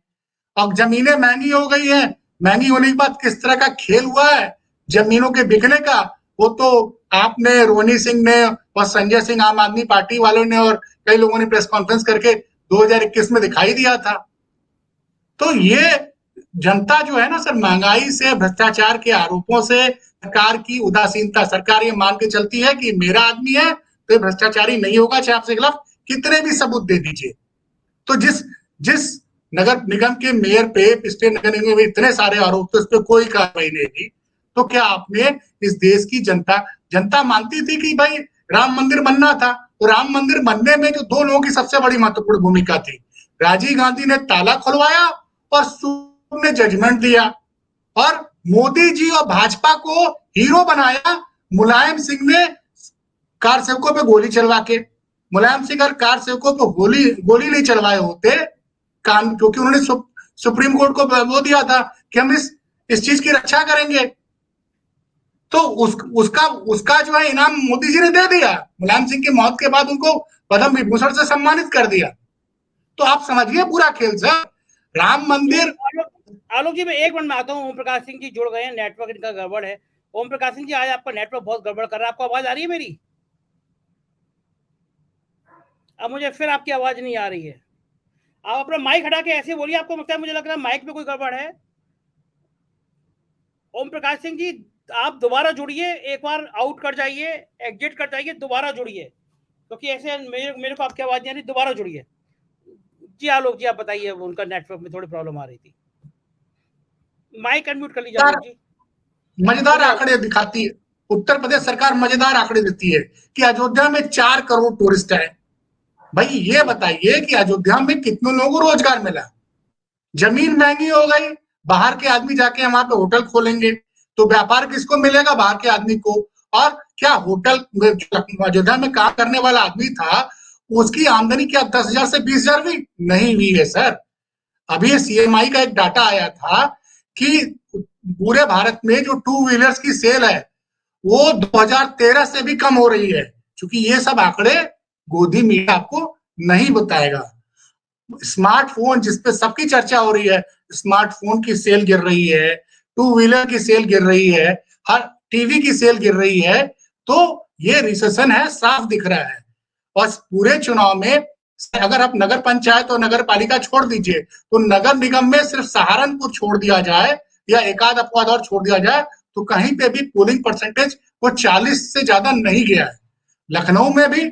अब जमीनें महंगी हो गई हैं, महंगी होने के बाद किस तरह का खेल हुआ है जमीनों के बिकने का, वो तो आपने, रोहिणी सिंह ने और संजय सिंह आम आदमी पार्टी वालों ने और कई लोगों ने प्रेस कॉन्फ्रेंस करके 2021 में दिखाई दिया था। तो ये जनता जो है ना सर, महंगाई से, भ्रष्टाचार के आरोपों से, सरकार की उदासीनता, सरकार ये मान के चलती है कि मेरा आदमी है तो ये भ्रष्टाचारी नहीं होगा, चाहे आपके खिलाफ कितने भी सबूत दे दीजिए। तो जिस जिस नगर निगम के मेयर पे, पिछले नगर निगम में इतने सारे आरोप थे, उस पर कोई कार्रवाई नहीं की, तो क्या आपने इस देश की जनता मानती थी कि भाई राम मंदिर बनना था? तो राम मंदिर बनने में जो दो लोगों की सबसे बड़ी महत्वपूर्ण भूमिका थी, राजीव गांधी ने ताला खुलवाया और सुप्रीम ने जजमेंट दिया, और मोदी जी और भाजपा को हीरो बनाया मुलायम सिंह ने कार सेवकों पे गोली चलवा के। मुलायम सिंह अगर कार सेवकों पे गोली नहीं चलवाए होते, क्योंकि उन्होंने सुप्रीम कोर्ट को वो दिया था कि हम इस चीज की रक्षा करेंगे, तो उसका जो है इनाम मोदी जी ने दे दिया। मुलायम सिंह की मौत के बाद उनको पद्म विभूषण से सम्मानित कर दिया। तो आप समझिए पूरा खेल सर। राम मंदिर। आलोक जी मैं एक मिनट में आता हूँ। ओम प्रकाश सिंह जी जुड़ गए हैं, नेटवर्क इनका गड़बड़ है। ओम प्रकाश सिंह जी, आज आपका नेटवर्क बहुत गड़बड़ कर रहा है। आपको आवाज आ रही है मेरी? अब मुझे फिर आपकी आवाज नहीं आ रही है। आप अपना माइक हटा के ऐसे बोलिए, आपको लगता है, मुझे लग रहा है माइक में कोई गड़बड़ है। ओम प्रकाश सिंह जी आप दोबारा जुड़िए, एक बार आउट कर जाइए, एग्जिट कर जाइए, दोबारा जुड़िए, क्योंकि ऐसे मेरे को आपकी आवाज नहीं आ रही। दोबारा जुड़िए। जी आलोक जी आप बताइए, उनका नेटवर्क में थोड़ी प्रॉब्लम आ रही थी। माइक अनम्यूट कर लीजिए आलोक जी। मजेदार आंकड़े दिखाती है उत्तर प्रदेश सरकार, मजेदार आंकड़े देती है कि अयोध्या में 4 करोड़ टूरिस्ट है। भाई ये बताइए कि अयोध्या में कितने लोगों को रोजगार मिला? जमीन महंगी हो गई, बाहर के आदमी जाके वहां पे होटल खोलेंगे, तो व्यापार किसको मिलेगा? बाहर के आदमी को। और क्या होटल, अयोध्या में काम करने वाला आदमी था, उसकी आमदनी क्या 10,000 से 20,000 भी नहीं हुई है सर। अभी सीएमआई का एक डाटा आया था कि पूरे भारत में जो टू व्हीलर्स की सेल है वो 2013 से भी कम हो रही है। क्योंकि ये सब आंकड़े गोदी मीडिया आपको नहीं बताएगा। स्मार्टफोन जिसपे सबकी चर्चा हो रही है, स्मार्टफोन की सेल गिर रही है, टू व्हीलर की सेल गिर रही है, हर टीवी की सेल गिर रही है, तो ये रिसेशन है, साफ दिख रहा है। और पूरे चुनाव में अगर आप नगर पंचायत और नगर पालिका छोड़ दीजिए तो नगर निगम में सिर्फ सहारनपुर छोड़ दिया जाए या एक आध अपवाद और छोड़ दिया जाए तो कहीं पे भी पोलिंग परसेंटेज वो 40 से ज्यादा नहीं गया है। लखनऊ में भी,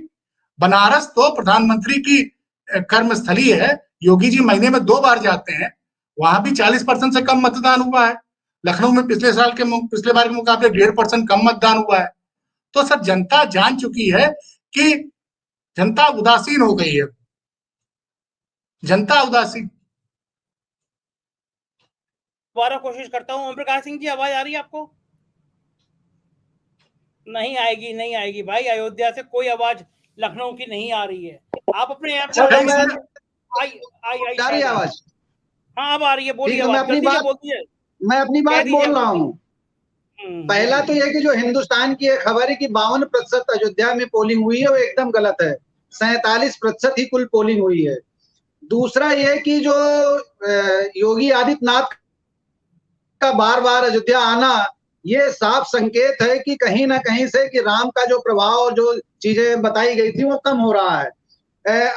बनारस तो प्रधानमंत्री की कर्मस्थली है, योगी जी महीने में 2 बार जाते हैं, वहां भी 40% से कम मतदान हुआ है। लखनऊ में पिछले बार के मुकाबले 1.5% कम मतदान हुआ है। तो सर जनता जान चुकी है कि जनता उदासीन हो गई है, जनता उदासीन। दोबारा कोशिश करता हूँ। ओम प्रकाश सिंह जी, आवाज आ रही है आपको? नहीं आएगी, नहीं आएगी भाई। अयोध्या से कोई आवाज लखनऊ की नहीं आ रही है। आप अपने ऐप अच्छा, तो मैं आ रही आवाज? हाँ, अब आ रही है। बोलिए, मैं अपनी बात बोल रहा हूँ। पहला तो यह कि जो हिंदुस्तान की एक खबर है कि 52% अयोध्या में पोलिंग हुई है वो एकदम गलत है। 47% ही कुल पोलिंग हुई है। दूसरा यह कि जो योगी आदित्यनाथ का बार बार अयोध्या आना ये साफ संकेत है कि कहीं ना कहीं से कि राम का जो प्रभाव और जो चीजें बताई गई थी वो कम हो रहा है।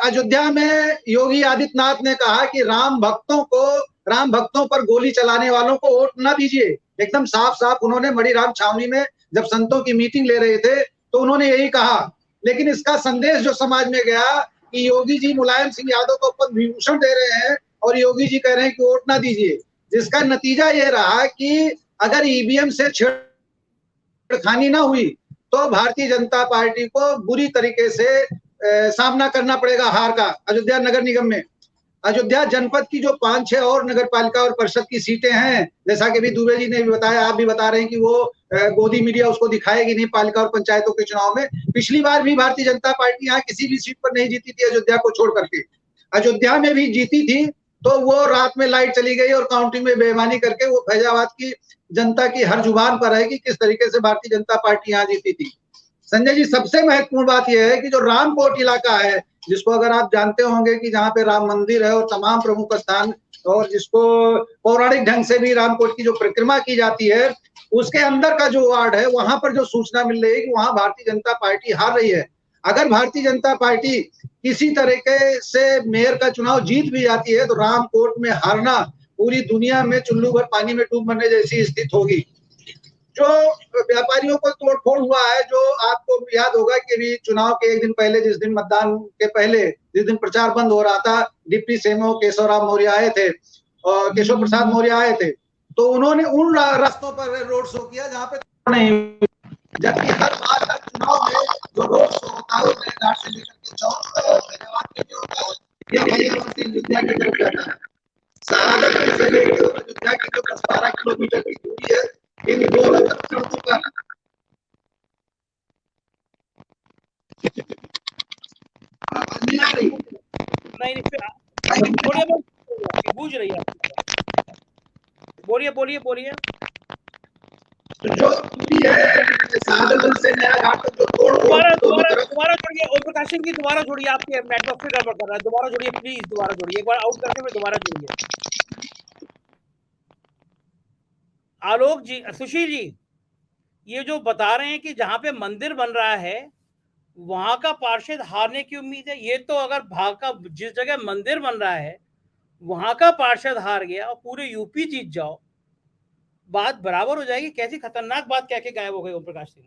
अयोध्या में योगी आदित्यनाथ ने कहा कि राम भक्तों पर गोली चलाने वालों को वोट न दीजिए। एकदम साफ साफ उन्होंने मणिराम छावनी में जब संतों की मीटिंग ले रहे थे तो उन्होंने यही कहा। लेकिन इसका संदेश जो समाज में गया कि योगी जी मुलायम सिंह यादव को पद्म विभूषण दे रहे हैं और योगी जी कह रहे हैं कि वोट ना दीजिए, जिसका नतीजा यह रहा कि अगर ईवीएम से छेड़खानी ना हुई तो भारतीय जनता पार्टी को बुरी तरीके से सामना करना पड़ेगा हार का। अयोध्या नगर निगम में, अयोध्या जनपद की जो 5-6 और नगर पालिका और परिषद की सीटें हैं, जैसा कि भी दुबे जी ने भी बताया, आप भी बता रहे हैं कि वो गोदी मीडिया उसको दिखाएगी नहीं पालिका और पंचायतों के चुनाव में। पिछली बार भी भारतीय जनता पार्टी यहाँ किसी भी सीट पर नहीं जीती थी अयोध्या को छोड़ करके। अयोध्या में भी जीती थी तो वो रात में लाइट चली गई और काउंटिंग में बेईमानी करके वो फैजाबाद की जनता की हर जुबान पर है कि किस तरीके से भारतीय जनता पार्टी यहाँ जीती थी। संजय जी, सबसे महत्वपूर्ण बात यह है कि जो रामकोट इलाका है, जिसको अगर आप जानते होंगे कि जहाँ पे राम मंदिर है और तमाम प्रमुख स्थान, और जिसको पौराणिक ढंग से भी रामकोट की जो परिक्रमा की जाती है, उसके अंदर का जो वार्ड है वहां पर जो सूचना मिल रही है कि वहां भारतीय जनता पार्टी हार रही है। अगर भारतीय जनता पार्टी किसी तरीके से मेयर का चुनाव जीत भी जाती है तो रामकोट में हारना पूरी दुनिया में चुल्लू भर पानी में डूब मरने जैसी स्थिति होगी। जो व्यापारियों को तोड़फोड़ हुआ है, जो आपको याद होगा कि चुनाव के एक दिन पहले, जिस दिन मतदान के पहले, जिस दिन प्रचार बंद हो रहा था, डिप्टी सीएमओ केशव मौर्य आए थे और केशव प्रसाद मौर्य आए थे, तो उन्होंने उन रास्तों पर रोड शो किया जहाँ पे नहीं, जबकि हर बार हर चुनाव में जो रोड शो होता है वो घाट से लेकर के चौक के होता है, या अयोध्या की तरफ जाता है। सहारनपुर से लेकर अयोध्या की जो 10-12 किलोमीटर की दूरी है, इन दोनों सड़कों पर नहीं, बूझ रही है। बोलिए। जो दूरी है सहारनपुर से नया घाट तक जो दोबारा जोड़िए। ओम प्रकाश सिंह जी, दोबारा जोड़िए। आपके नेटवर्क पे गड़बड़ कर रहा है। दोबारा जोड़िए प्लीज, दोबारा जोड़िए। एक बार आउट करके फिर दोबारा जोड़िए। आलोक जी, सुशील जी, ये जो बता रहे हैं कि जहां पे मंदिर बन रहा है वहां का पार्षद हारने की उम्मीद है, ये तो अगर भाका जिस जगह मंदिर बन रहा है वहां का पार्षद हार गया और पूरे यूपी जीत जाओ, बात बराबर हो जाएगी। कैसी खतरनाक बात कह के गायब हो गए ओम प्रकाश सिंह।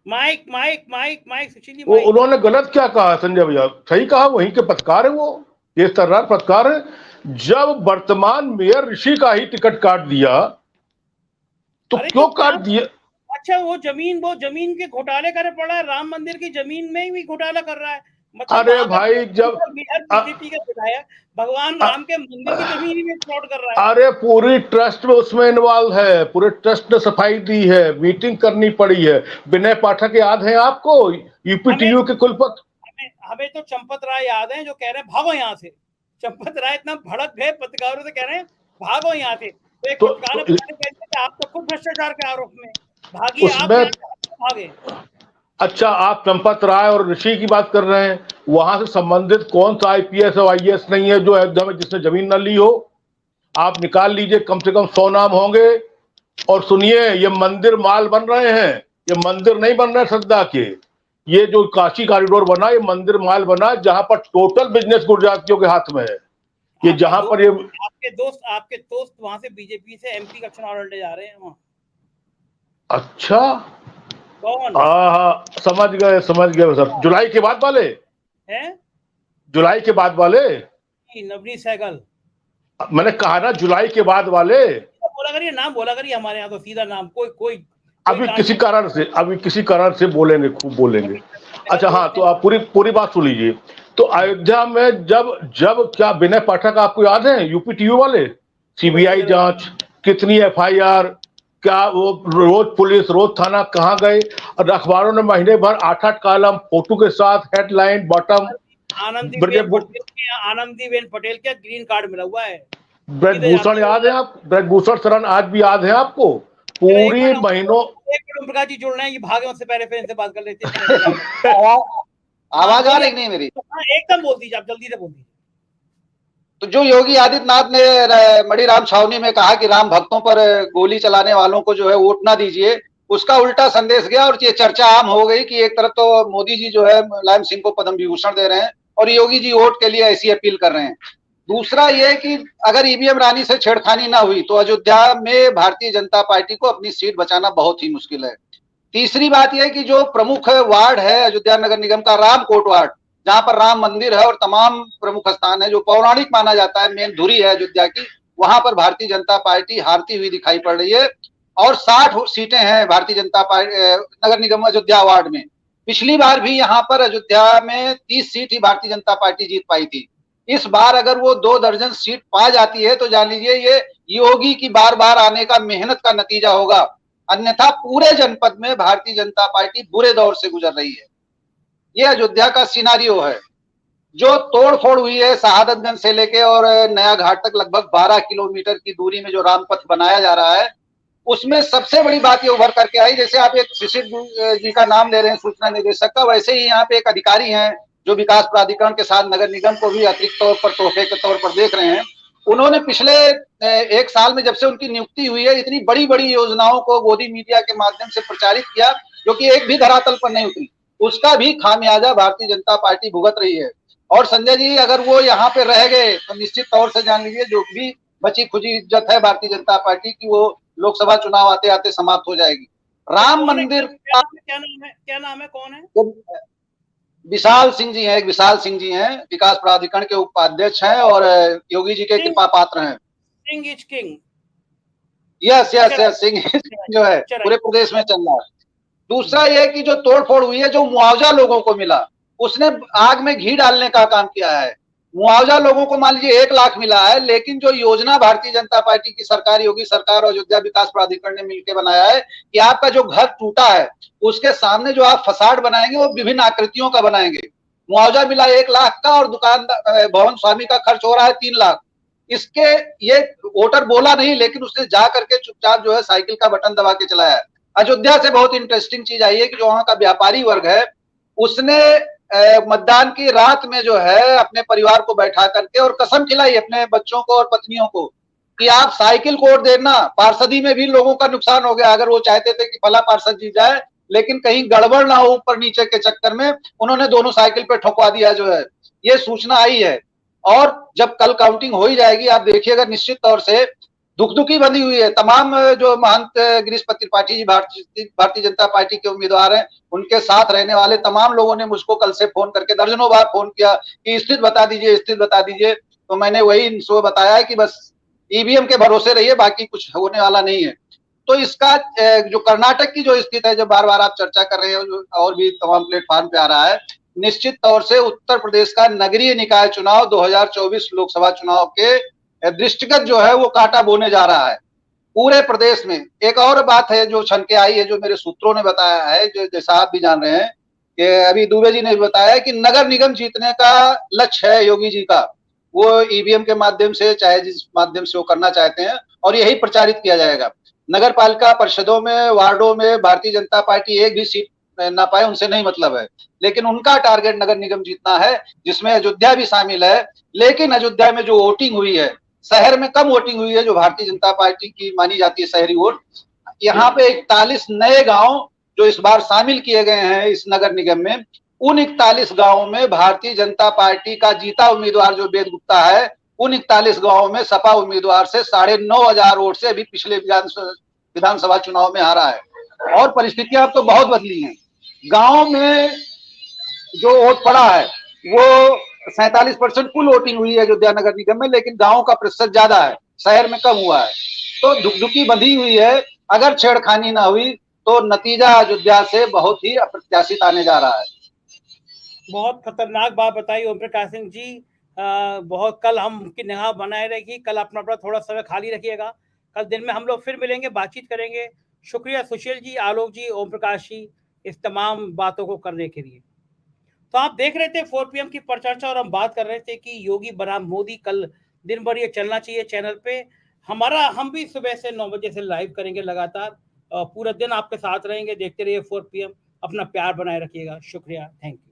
माइक सुशील जी। वो उन्होंने गलत क्या कहा संजय भैया? सही कहा, वहीं के पत्रकार है, वो तेज तर्रार पत्रकार है। जब वर्तमान मेयर ऋषि का ही टिकट काट दिया तो क्यों काट दिया? अच्छा, वो जमीन के घोटाले करे पड़ा है, राम मंदिर की जमीन में भी घोटाला कर रहा है, मतलब अरे वहां का भाई जब बीजेपी का विधायक भगवान राम के मंदिर की जमीन में फ्रॉड कर रहा है। अरे पूरी ट्रस्ट में उसमें इन्वॉल्व है, पूरे ट्रस्ट ने सफाई दी है, मीटिंग करनी पड़ी है। विनय पाठक याद है आपको, यूपीटीयू के कुलपति? हमें तो चंपत राय याद है जो कह रहे हैं भागो यहाँ से। चंपत राय इतना भड़क गए पत्रकारों से, कह रहे हैं भागो यहाँ से। तो एक पत्रकार ने कह दिया आप तो खुद भ्रष्टाचार के आरोप में भागिए, आप यहाँ से भागे। अच्छा, आप चंपत राय और ऋषि की बात कर रहे हैं, वहां से संबंधित कौन सा आईपीएस और आईएएस नहीं है जो अयोध्या में जिसने जमीन न ली हो? आप निकाल लीजिए, कम से कम 100 नाम होंगे। और सुनिए, ये मंदिर माल बन रहे हैं, ये मंदिर नहीं बन रहे श्रद्धा के। ये जो काशी कॉरिडोर बना, ये मंदिर माल बना, जहां पर टोटल बिजनेस गुजरातियों के हाथ में है। ये जहां पर ये आपके दोस्त वहां से बीजेपी से एमपी का चुनाव लड़ने जा रहे हैं वहां। अच्छा, कौन? हाँ, समझ गए सर। जुलाई के बाद वाले हैं? जुलाई के बाद वाले नवनीत सहगल। मैंने कहा ना, जुलाई के बाद वाले। बोला करिए, नाम बोला करिए, हमारे यहाँ तो सीधा नाम कोई अभी किसी कारण से बोलेंगे, खूब बोलेंगे। अच्छा हाँ, तो आप पूरी बात सुन लीजिए। तो अयोध्या में जब क्या विनय पाठक आपको याद है, यूपीटीयू वाले, सीबीआई जांच, कितनी एफआईआर, क्या वो रोज पुलिस रोज थाना कहाँ गए, और अखबारों ने महीने भर 8-8 कॉलम फोटो के साथ, हेडलाइन बॉटम। आनंदीबेन पटेल का ग्रीन कार्ड मिला हुआ है। ब्रजभूषण याद है आप? ब्रजभूषण शरण आज भी याद है आपको? पूरी महीनों प्रकाश जी जुड़ रहे हैं, ये भागे उससे पहले फिर इनसे बात कर लेते हैं। आवाज आ रही नहीं मेरी? एकदम बोल दीजिए, आप जल्दी से बोल दीजिए। तो जो योगी आदित्यनाथ ने मणिराम छावनी में कहा कि राम भक्तों पर गोली चलाने वालों को जो है वोट ना दीजिए, उसका उल्टा संदेश गया और ये चर्चा आम हो गई कि एक तरफ तो मोदी जी जो है मुलायम सिंह को पद्म विभूषण दे रहे हैं और योगी जी वोट के लिए ऐसी अपील कर रहे हैं। दूसरा ये कि अगर ईवीएम रानी से छेड़खानी ना हुई तो अयोध्या में भारतीय जनता पार्टी को अपनी सीट बचाना बहुत ही मुश्किल है। तीसरी बात यह कि जो प्रमुख वार्ड है अयोध्या नगर निगम का, रामकोट वार्ड, जहां पर राम मंदिर है और तमाम प्रमुख स्थान है, जो पौराणिक माना जाता है, मेन धुरी है अयोध्या की, वहां पर भारतीय जनता पार्टी हारती हुई दिखाई पड़ रही है। और 60 सीटें हैं भारतीय जनता पार्टी नगर निगम अयोध्या वार्ड में। पिछली बार भी यहाँ पर अयोध्या में 30 सीट ही भारतीय जनता पार्टी जीत पाई थी। इस बार अगर वो 2 दर्जन सीट पा जाती है तो जान लीजिए ये योगी की बार बार आने का मेहनत का नतीजा होगा। अन्यथा पूरे जनपद में भारतीय जनता पार्टी बुरे दौर से गुजर रही है। ये अयोध्या का सिनारियो है। जो तोड़फोड़ हुई है शहादतगंज से लेके और नया घाट तक लगभग 12 किलोमीटर की दूरी में जो रामपथ बनाया जा रहा है, उसमें सबसे बड़ी बात ये उभर करके आई, जैसे आप एक शिशिर जी का नाम ले रहे हैं सूचना निदेशक का, वैसे ही यहाँ पे एक अधिकारी हैं जो विकास प्राधिकरण के साथ नगर निगम को भी अतिरिक्त तौर पर तोहफे के तौर पर देख रहे हैं। उन्होंने पिछले 1 साल में जब से उनकी नियुक्ति हुई है, इतनी बड़ी बड़ी योजनाओं को गोदी मीडिया के माध्यम से प्रचारित किया जो कि एक भी धरातल पर नहीं उतरी। उसका भी खामियाजा भारतीय जनता पार्टी भुगत रही है। और संजय जी अगर वो यहाँ पे रह गए तो निश्चित तौर से जान लीजिए जो भी बची खुची इज्जत है भारतीय जनता पार्टी की, वो लोकसभा चुनाव आते आते समाप्त हो जाएगी। राम मंदिर क्या नाम है, कौन है? विशाल सिंह जी हैं, एक विशाल सिंह जी हैं, विकास प्राधिकरण के उपाध्यक्ष हैं और योगी जी के कृपा पात्र हैं। Singh is king. Yes Singh जो है पूरे प्रदेश में चल रहा है। दूसरा ये कि जो तोड़फोड़ हुई है, जो मुआवजा लोगों को मिला, उसने आग में घी डालने का काम किया है। मुआवजा लोगों को मान लीजिए 1 लाख मिला है, लेकिन जो योजना भारतीय जनता पार्टी की सरकार, योगी सरकार और अयोध्या विकास प्राधिकरण ने मिलकर बनाया है कि आपका जो घर टूटा है उसके सामने जो आप फसाड बनाएंगे वो विभिन्न आकृतियों का बनाएंगे। मुआवजा मिला 1 लाख का और दुकानदार भवन स्वामी का खर्च हो रहा है 3 लाख। इसके ये वोटर बोला नहीं, लेकिन उसने जा करके चुपचाप जो है साइकिल का बटन दबा के चलाया है। अयोध्या से बहुत इंटरेस्टिंग चीज आई है कि जो वहां का व्यापारी वर्ग है उसने मतदान की रात में जो है अपने परिवार को बैठा करके और कसम खिलाई अपने बच्चों को और पत्नियों को कि आप साइकिल को वोट देना। पार्षदी में भी लोगों का नुकसान हो गया। अगर वो चाहते थे कि फला पार्षद जीत जाए, लेकिन कहीं गड़बड़ ना हो ऊपर नीचे के चक्कर में, उन्होंने दोनों साइकिल पे ठोकवा दिया जो है, ये सूचना आई है। और जब कल काउंटिंग हो ही जाएगी, आप देखिएगा निश्चित तौर से दुखदुखी बनी हुई है। तमाम जो महंत गिरीशपति त्रिपाठी जी भारतीय जनता पार्टी के उम्मीदवार हैं, उनके साथ रहने वाले तमाम लोगों ने मुझको कल से फोन करके दर्जनों बार फोन किया कि स्थिति बता दीजिए। तो मैंने वही सुबह बताया है कि बस ईवीएम के भरोसे रहिए, बाकी कुछ होने वाला नहीं है। तो इसका जो कर्नाटक की जो स्थिति है, जो बार बार आप चर्चा कर रहे हो और भी तमाम प्लेटफॉर्म पे आ रहा है, निश्चित तौर से उत्तर प्रदेश का नगरीय निकाय चुनाव 2024 लोकसभा चुनाव के दृष्टिगत जो है वो कांटा बोने जा रहा है पूरे प्रदेश में। एक और बात है जो छन के आई है, जो मेरे सूत्रों ने बताया है, जो जैसा आप भी जान रहे हैं कि अभी दुबे जी ने भी बताया कि नगर निगम जीतने का लक्ष्य है योगी जी का, वो ईवीएम के माध्यम से चाहे जिस माध्यम से वो करना चाहते हैं और यही प्रचारित किया जाएगा। नगर पालिका परिषदों में, वार्डों में भारतीय जनता पार्टी एक भी सीट ना पाए उनसे नहीं मतलब है, लेकिन उनका टारगेट नगर निगम जीतना है, जिसमें अयोध्या भी शामिल है। लेकिन अयोध्या में जो वोटिंग हुई है, शहर में कम वोटिंग हुई है जो भारतीय जनता पार्टी की मानी जाती है शहरी वोट। यहाँ पे 41 नए गांव जो इस बार शामिल किए गए हैं इस नगर निगम में, उन 41 गांवों में भारतीय जनता पार्टी का जीता उम्मीदवार जो वेद गुप्ता है, उन 41 गांवों में सपा उम्मीदवार से 9,500 वोट से अभी पिछले विधानसभा चुनाव में हारा है। और परिस्थितियां अब तो बहुत बदली हैं। गांव में जो वोट पड़ा है वो 47% कुल वोटिंग हुई है अयोध्या नगर निगम में, लेकिन गांव का प्रतिशत ज्यादा है, शहर में कम हुआ है। तो धुकधुकी बंधी हुई है। अगर छेड़खानी ना हुई तो नतीजा अयोध्या से बहुत ही अप्रत्याशित आने जा रहा है। बहुत खतरनाक बात बताई ओम प्रकाश सिंह जी। बहुत कल हम की निगाह बनाए रहेगी, कल अपना थोड़ा समय खाली रखिएगा, कल दिन में हम लोग फिर मिलेंगे, बातचीत करेंगे। शुक्रिया सुशील जी, आलोक जी, ओम प्रकाश जी, इस तमाम बातों को करने के लिए। तो आप देख रहे थे 4 PM की परिचर्चा और हम बात कर रहे थे कि योगी बनाम मोदी कल दिन भर ये चलना चाहिए चैनल पे। हम भी सुबह से 9 बजे से लाइव करेंगे लगातार, पूरा दिन आपके साथ रहेंगे। देखते रहिए 4 PM, अपना प्यार बनाए रखिएगा। शुक्रिया, थैंक यू।